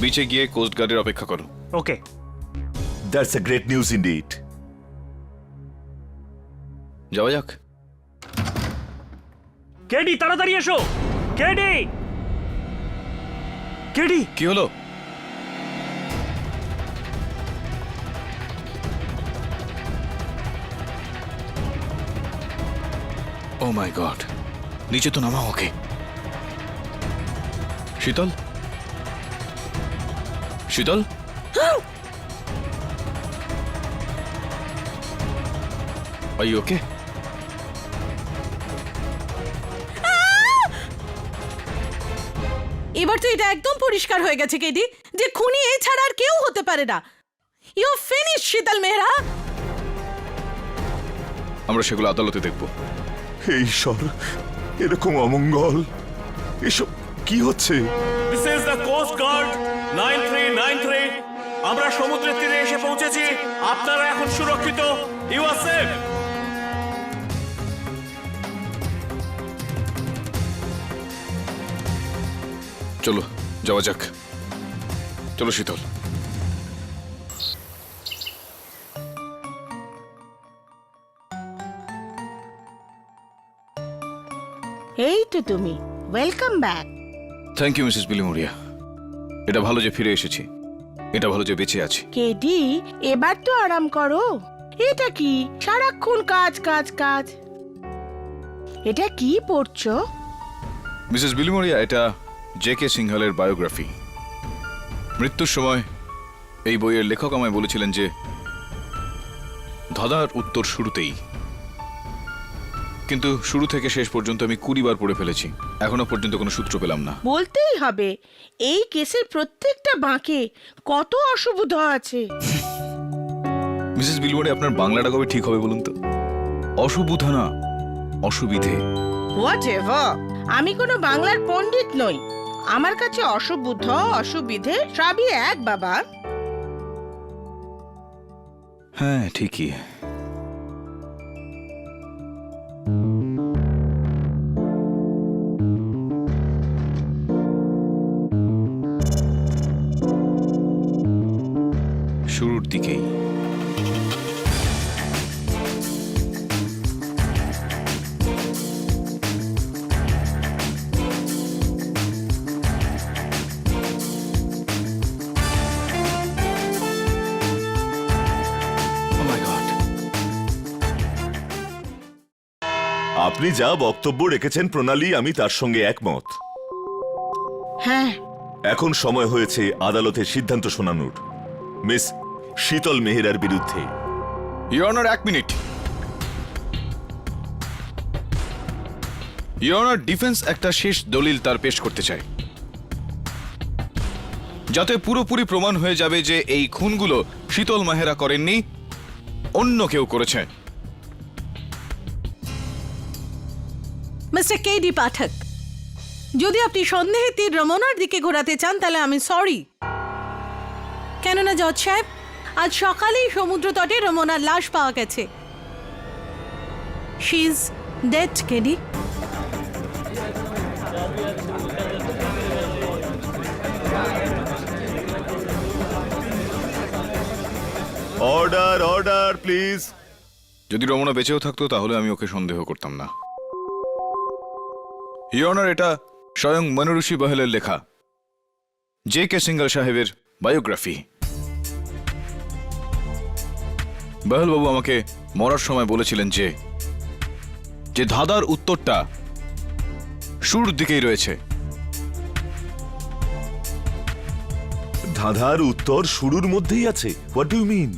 বিচে গিয়ে কোস্ট গার্ডের অপেক্ষা করো। Okay. That's a great news indeed. যাওয়া যাক। কেডি, তাড়াতাড়ি এসো। KD, KD. কি হলো? ও মাই গড, নিচে তো নামাও ওকে। শীতল, শীতল, are you okay? এবার তো এটা একদম পরিষ্কার হয়ে গেছে কেডি যে খুনি এই ছাড়া আর কেউ হতে পারে না। ইউ ফিনিশ শীতল মেহরা। আমরা সেগুলো আদালতে দেখব। হে ঈশ্বর, এরকম অমঙ্গল, এসব কি হচ্ছে? This is the Coast Guard. 9393 আমরা সমুদ্রের তীরে এসে পৌঁছেছি। আপনারা এখন সুরক্ষিত। You are safe. চলো যাওয়া যাক। চলো শীতল। এই তো তুমি, welcome back. Thank you Mrs Bilimoria. এটা ভালো যে ফিরে এসেছি, এটা ভালো যে বেঁচে আছি। কেডি, এবার তো আরাম করো। এটা কি সারাক্ষণ কাজ কাজ কাজ? এটা কি পড়ছো? মিসেস বিলিমোরিয়া, এটা জে.কে. সিংহালের বায়োগ্রাফি। মৃত্যুর সময় এই বইয়ের লেখক আমায় বলেছিলেন যে ধাঁধার উত্তর শুরুতেই, কিন্তু শুরু থেকে শেষ পর্যন্ত আমি 20 বার পড়ে ফেলেছি, এখনো পর্যন্ত কোনো সূত্র পেলাম না। বলতেই হবে, এই কেসের প্রত্যেকটা বাঁকে কত অশুভতা আছে। মিসেস বিলিমোরিয়া, আপনার বাংলাটা কবে ঠিক হবে বলুন তো? অশুভতা না, অসুবিধে। হোয়াটএভার, আমি কোনো বাংলার পণ্ডিত নই। আমার কাছে অশুভত অসুবিধে সবই এক বাবা। হ্যাঁ ঠিকই। শুরুর দিকেই আপনি যা বক্তব্য রেখেছেন প্রণালী, আমি তার সঙ্গে একমত। হ্যাঁ, এখন সময় হয়েছে আদালতের সিদ্ধান্ত শোনানোর মিস শীতল মেহরার বিরুদ্ধে। Your honour, 1 minute. Your honour, defence একটা শেষ দলিল তার পেশ করতে চায়, যাতে পুরোপুরি প্রমাণ হয়ে যাবে যে এই খুনগুলো শীতল মেহরা করেননি, অন্য কেউ করেছে। মিস্টার কেডি পাঠক, যদি আপনি সন্দেহে তীর রমনার দিকে ঘোরাতে চান তাহলে আমি সরি। কেননা জজ সাহেব, আজ সকালেই সমুদ্র তটে রমনার লাশ পাওয়া গেছে। She is dead, KD. Order, order please. যদি রমনা বেঁচেও থাকতো তাহলে আমি ওকে সন্দেহ করতাম না। ইওর অনার, এটা স্বয়ং মনুঋষি বহেলের লেখা জে.কে. সিংহাল সাহেবের বায়োগ্রাফি। বহেল বাবু আমাকে মরার সময় বলেছিলেন যে ধাঁধার উত্তরটা শুরুর দিকেই রয়েছে। ধাঁধার উত্তর শুরুর মধ্যেই আছে? What do you mean?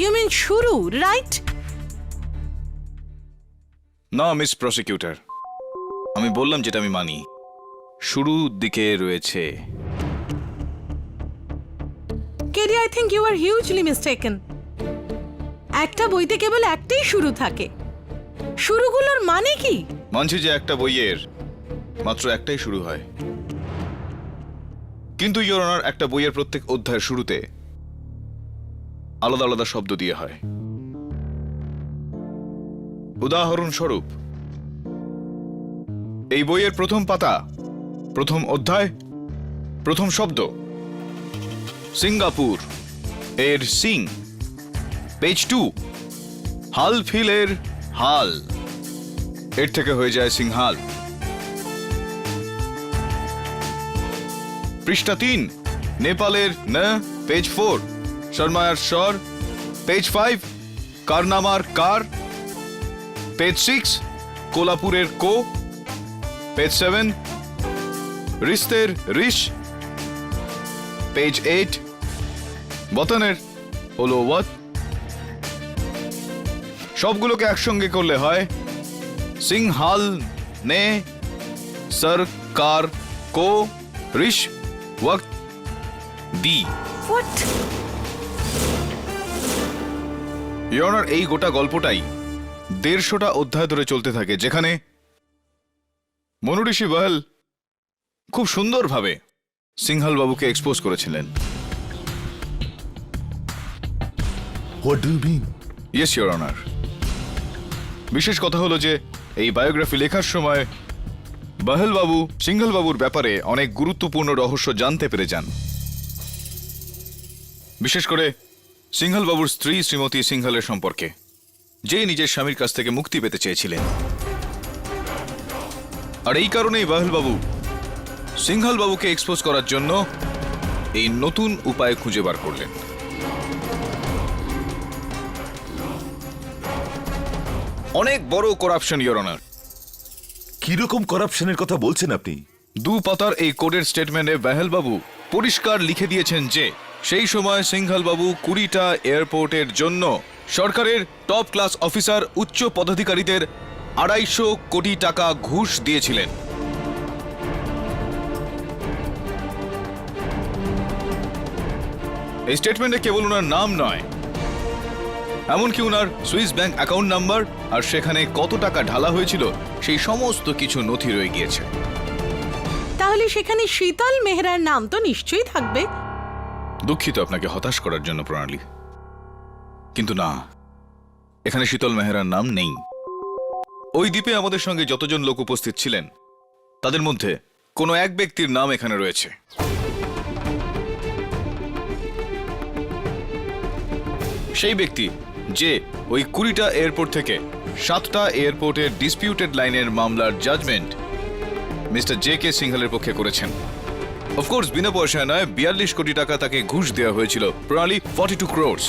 You mean শুরু, রাইট? না মিস প্রসিকিউটর, আমি বললাম যেটা আমি মানি, শুরুর দিকে রয়েছে। KD, I think you are hugely mistaken. একটা বইতে কেবল একটাই শুরু থাকে। শুরুগুলোর মানে কি? মানছি যে একটা বইয়ের মাত্র একটাই শুরু হয়, কিন্তু ইওর অনার, একটা বইয়ের প্রত্যেক অধ্যায়ের শুরুতে আলাদা আলাদা শব্দ দিয়ে হয়। উদাহরণস্বরূপ, এই বইয়ের প্রথম পাতা, প্রথম অধ্যায়, প্রথম শব্দ সিঙ্গাপুর এর সিং, পেজ 2 হাল ফিলের হাল, এর থেকে হয়ে যায় সিংহাল। পৃষ্ঠা 3 নেপালের ন, পেজ 4 শর্মায়ার স্বর, পেজ 5 কারনামার কার, পেজ 6 কোলাপুরের কো, পেজ 7 রিস্তের রিশ, পেজ 8 বতনের হলো ওয়াত। সবগুলোকে একসঙ্গে করলে হয় সিংহাল নে সরকার কো রিশ ওয়াক্ত দি। হোয়াট? ইওর অনার, এই গোটা গল্পটাই 150টা অধ্যায় ধরে চলতে থাকে, যেখানে মনুঋষি বহেল খুব সুন্দরভাবে সিংহাল বাবুকে এক্সপোজ করেছিলেন। What do you mean? Yes your honour. বিশেষ কথা হলো যে এই বায়োগ্রাফি লেখার সময় বাহেল বাবু সিংহাল বাবুর ব্যাপারে অনেক গুরুত্বপূর্ণ রহস্য জানতে পেরে যান। বিশেষ করে সিংহাল বাবুর স্ত্রী শ্রীমতী সিংহালের সম্পর্কে, যে নিজের স্বামীর কাছ থেকে মুক্তি পেতে চেয়েছিলেন। আর এই কারণেই বাহেল বাবু সিংহাল বাবুকে এক্সপোজ করার জন্য এই নতুন উপায় খুঁজে বার করলেন। অনেক বড় করাপশন ইওর অনার। কিরকম করাপশনের কথা বলছেন আপনি? 2 পাতার এই কোডের স্টেটমেন্টে বাহেল বাবু পরিষ্কার লিখে দিয়েছেন যে সেই সময় সিংহাল বাবু 20টা এয়ারপোর্টের জন্য সরকারের টপ ক্লাস অফিসার উচ্চ পদাধিকারীদের 250 কোটি টাকা ঘুষ দিয়েছিলেন। এই স্টেটমেন্টে কেবল ওনার নাম নয়, এমনকি ওনার সুইস ব্যাংক অ্যাকাউন্ট নাম্বার আর সেখানে কত টাকা ঢালা হয়েছিল সেই সমস্ত কিছু নথি রয়ে গিয়েছে। তাহলে সেখানে শীতল মেহরার নাম তো নিশ্চয়ই থাকবে। দুঃখিত আপনাকে হতাশ করার জন্য প্রণালী, কিন্তু না, এখানে শীতল মেহরার নাম নেই। ওই দ্বীপে আমাদের সঙ্গে যতজন লোক উপস্থিত ছিলেন তাদের মধ্যে কোনো এক ব্যক্তির নাম এখানে রয়েছে। সেই ব্যক্তি যে ওই 20টা এয়ারপোর্ট থেকে 7টা এয়ারপোর্টের ডিসপিউটেড লাইনের মামলার জাজমেন্ট মিস্টার জে কে সিংহালের পক্ষে করেছেন। অফকোর্স বিনা পয়সায় নয়, 42 কোটি টাকা তাকে ঘুষ দেওয়া হয়েছিল, প্রণালী 42 crores।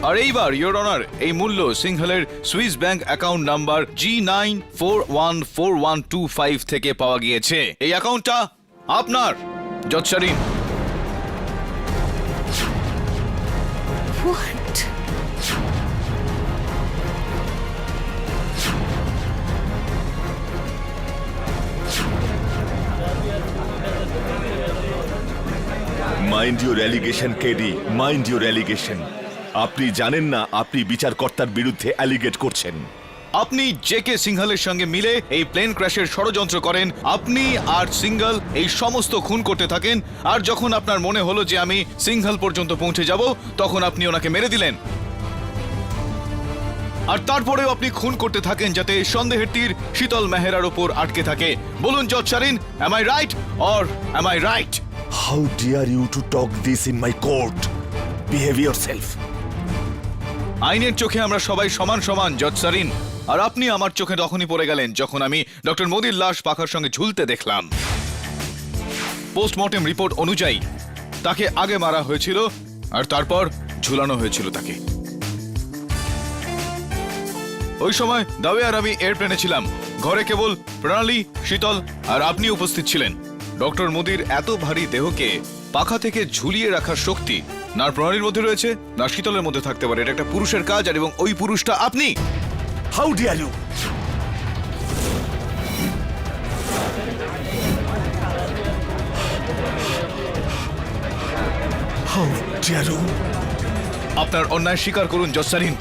আর এইবার ইওর অনার এই মূল্য সিংহালের Swiss bank account number G9414125 থেকে পাওয়া গিয়েছে। এই অ্যাকাউন্টটা আপনার যৎসারিন। What? Mind your allegation KD, mind your allegation. আপনি জানেন না আপনি বিচারকর্তার বিরুদ্ধে অ্যালিগেট করছেন। আপনি জে কে সিংহালের সঙ্গে মিলে এই প্লেন ক্র্যাশের ষড়যন্ত্র করেন। আপনি আর সিংহাল এই সমস্ত খুন করতে থাকেন, আর যখন আপনার মনে হলো যে আমি সিংহাল পর্যন্ত পৌঁছে যাব তখন আপনি ওনাকে মেরে দিলেন। আর তারপরেও আপনি খুন করতে থাকেন যাতে সন্দেহের তীর শীতল মেহরার ওপর আটকে থাকে। বলুন জজ Sharin, am I right or am I right? How dare you to talk this in my court? Behave yourself. আইনের চোখে আমরা সবাই সমান সমান জজ শারিন, আর আপনি আমার চোখে তখনই পড়ে গেলেন যখন আমি ডক্টর মোদির লাশ পাখার সঙ্গে ঝুলতে দেখলাম। পোস্টমর্টেম রিপোর্ট অনুযায়ী তাকে আগে মারা হয়েছিল আর তারপর ঝুলানো হয়েছিল তাকে। ওই সময় দাবে আর আমি এয়ারপ্লেনে ছিলাম, ঘরে কেবল প্রণালী, শীতল আর আপনি উপস্থিত ছিলেন। ডক্টর মোদির এত ভারী দেহকে পাখা থেকে ঝুলিয়ে রাখার শক্তি না প্রণালীর মধ্যে রয়েছে না শীতলের মধ্যে থাকতে পারে। এটা একটা পুরুষের কাজ, আর এবং ওই পুরুষটা আপনি। How dare you? How dare you? আপনার অন্যায় স্বীকার করুন জজ শারিন,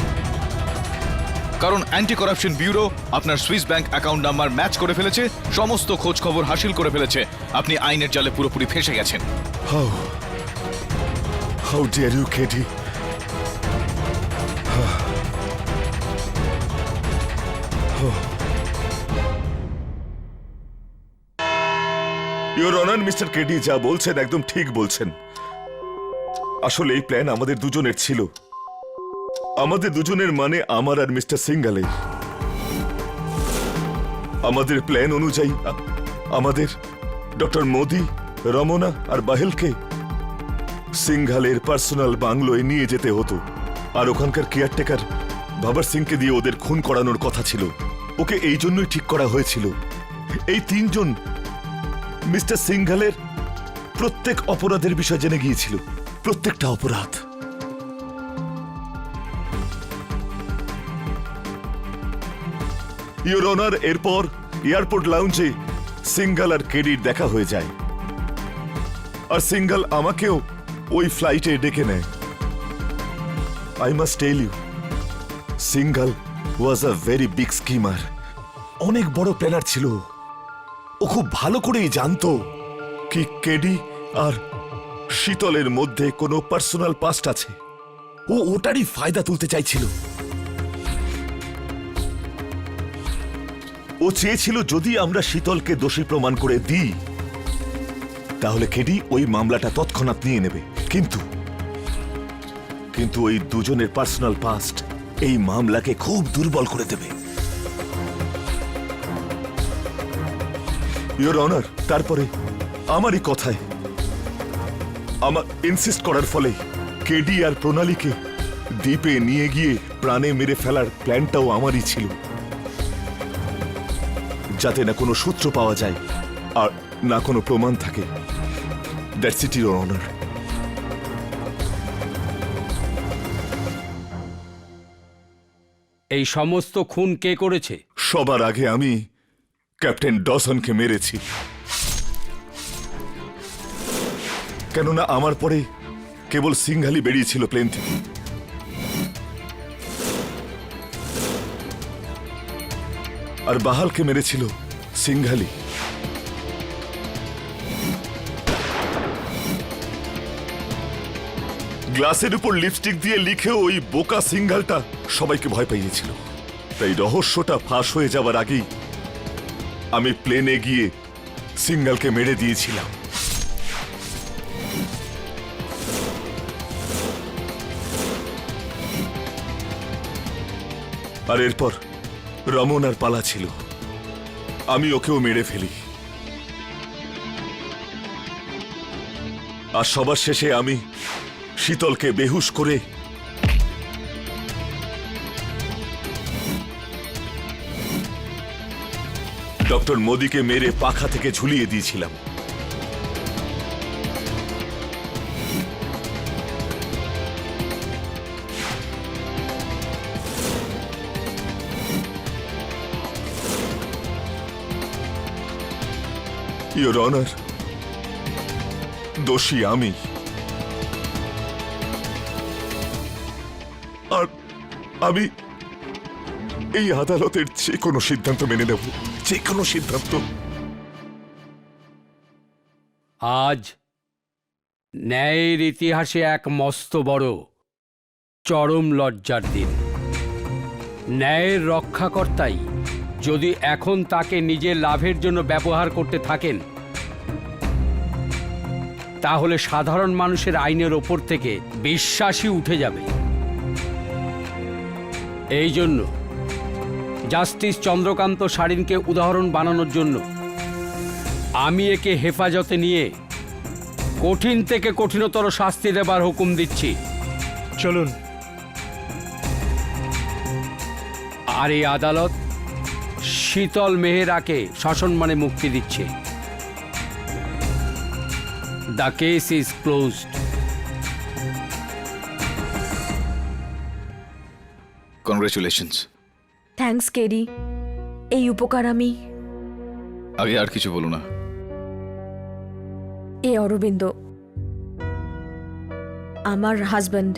কারণ অ্যান্টি করাপশন ব্যুরো আপনার Swiss bank account number match করে ফেলেছে, সমস্ত খোঁজ খবর হাসিল করে ফেলেছে। আপনি আইনের জালে পুরোপুরি ফেঁসে গেছেন। How dare you, Katie? Your honour, mister KD যা বলছেন একদম ঠিক বলছেন। আসলে এই প্ল্যান আমাদের দুজনের ছিল, আমাদের দুজনের মানে আমার আর মিস্টার সিংহালের। আমাদের প্ল্যান অনুযায়ী আমাদের ডক্টর মোদি, রমনা আর বাহেলকে সিংহালের পার্সোনাল বাংলোয় নিয়ে যেতে হতো, আর ওখানকার কেয়ারটেকার বাবার সিংকে দিয়ে ওদের খুন করানোর কথা ছিল। ওকে এই জন্যই ঠিক করা হয়েছিল। এই তিনজন মিস্টার সিংহালের প্রত্যেক অপরাধের বিষয় জেনে গিয়েছিল, প্রত্যেকটা অপরাধ। ইওর অনার, এরপর এয়ারপোর্ট লাউঞ্জে সিংহাল আর কেডির দেখা হয়ে যায়, আর সিংহাল আমাকেও ওই ফ্লাইটে ডেকে নেয়। I must tell you, Singhal was a very big schemer. অনেক বড় প্ল্যানার ছিল। ও খুব ভালো করেই জানতো কি কেডি আর শীতলের মধ্যে কোনো পার্সোনাল পাস্ট আছে। ও ওটারই ফায়দা তুলতে চাইছিল। ও চেয়েছিল যদি আমরা শীতলকে দোষী প্রমাণ করে দিই তাহলে কেডি ওই মামলাটা তৎক্ষণাৎ নিয়ে নেবে। কিন্তু ওই দুজনের পার্সোনাল পাস্ট এই মামলাকে খুব দুর্বল করে দেবে। ইওর অনার, তারপরে আমারই কথায়, আমার ইনসিস্ট করার ফলে কেডি আর প্রণালীকে দ্বীপে নিয়ে গিয়ে প্রাণে মেরে ফেলার প্ল্যানটাও আমারই ছিল, যাতে না কোনো সূত্র পাওয়া যায় আর না কোনো প্রমাণ থাকে। That's eat your honour. এই সমস্ত খুন কে করেছে? সবার আগে আমি ক্যাপ্টেন ডসনকে মেরেছি, কেননা আমার পরে কেবল সিংহালি বেরিয়েছিল প্লেন থেকে। আর বাহালকে মেরেছিল সিংহালি। গ্লাসের উপর লিপস্টিক দিয়ে লিখে ওই বোকা সিংহালটা সবাইকে ভয় পাইয়েছিল। তাই রহস্যটা ফাঁস হয়ে যাওয়ার আগেই আমি প্লেনে গিয়ে সিংহালকে মেরে দিয়েছিলাম। আর এরপর রমন আর পালা ছিল, আমি ওকেও মেরে ফেলি। আর সবার শেষে আমি শীতলকে বেহুশ করে ডক্টর মোদিকে মেরে পাখা থেকে ঝুলিয়ে দিয়েছিলাম। ইওর অনার, দোষী আমি। আর আমি এই আদালতের যে কোনো সিদ্ধান্ত মেনে নেব, যে কোনো সিদ্ধান্ত। আজ ন্যায়ের ইতিহাসে এক মস্ত বড় চরম লজ্জার দিন। ন্যায়ের রক্ষাকর্তাই যদি এখন তাকে নিজের লাভের জন্য ব্যবহার করতে থাকেন, তাহলে সাধারণ মানুষের আইনের ওপর থেকে বিশ্বাসই উঠে যাবে। এই জন্য জাস্টিস চন্দ্রকান্ত সারিনকে উদাহরণ বানানোর জন্য আমি একে হেফাজতে নিয়ে কঠিন থেকে কঠিনতর শাস্তি দেবার হুকুম দিচ্ছি। চলুন। আর এই আদালত শীতল মেহরাকে সসম্মানে মুক্তি দিচ্ছে। The case is closed. Congratulations. Thanks KD, এই উপকার আমি। আগে আর কিছু বলো না। এ অরবিন্দ আমার হাজব্যান্ড।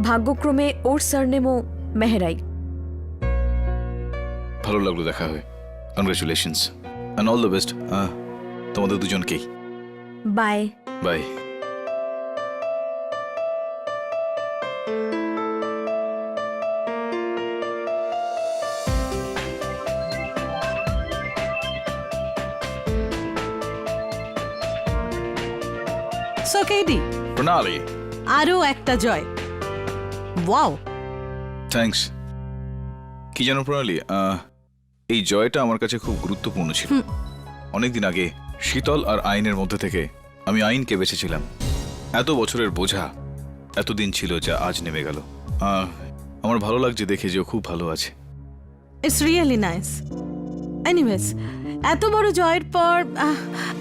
ভাগ্যক্রমে ওর সারনেমও মেহরাই। ভালো লাগলো দেখা হয়ে। Congratulations and all the best তোমাদের দুজনকেই। Bye bye. সো কেডি, প্রণালী। আরো একটা জয়। Wow, thanks. কি জানো প্রণালী, এই জয়টা আমার কাছে খুব গুরুত্বপূর্ণ ছিল। অনেকদিন আগে শীতল আর আইনের মধ্যে থেকে আমি আইনকে বেছেছিলাম। এত বছরের বোঝা এতদিন ছিল, যা আজ নেমে গেল। আমার ভালো লাগছে দেখে যে ও খুব ভালো আছে। It's really nice. এনিওয়েজ, এত বড় জয়ের পর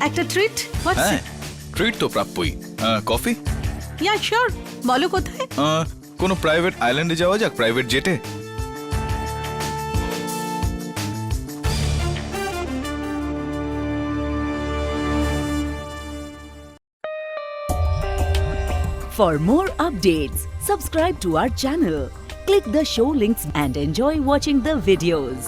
একটা ট্রিট। হ্যাঁ, ট্রিট তো প্রাপ্যই। কফি? Yeah sure. বলো কোথায়? কোনো প্রাইভেট আইল্যান্ডে যাওয়া যাক, private জেটে। For more updates, subscribe to our channel, click the show links and enjoy watching the videos.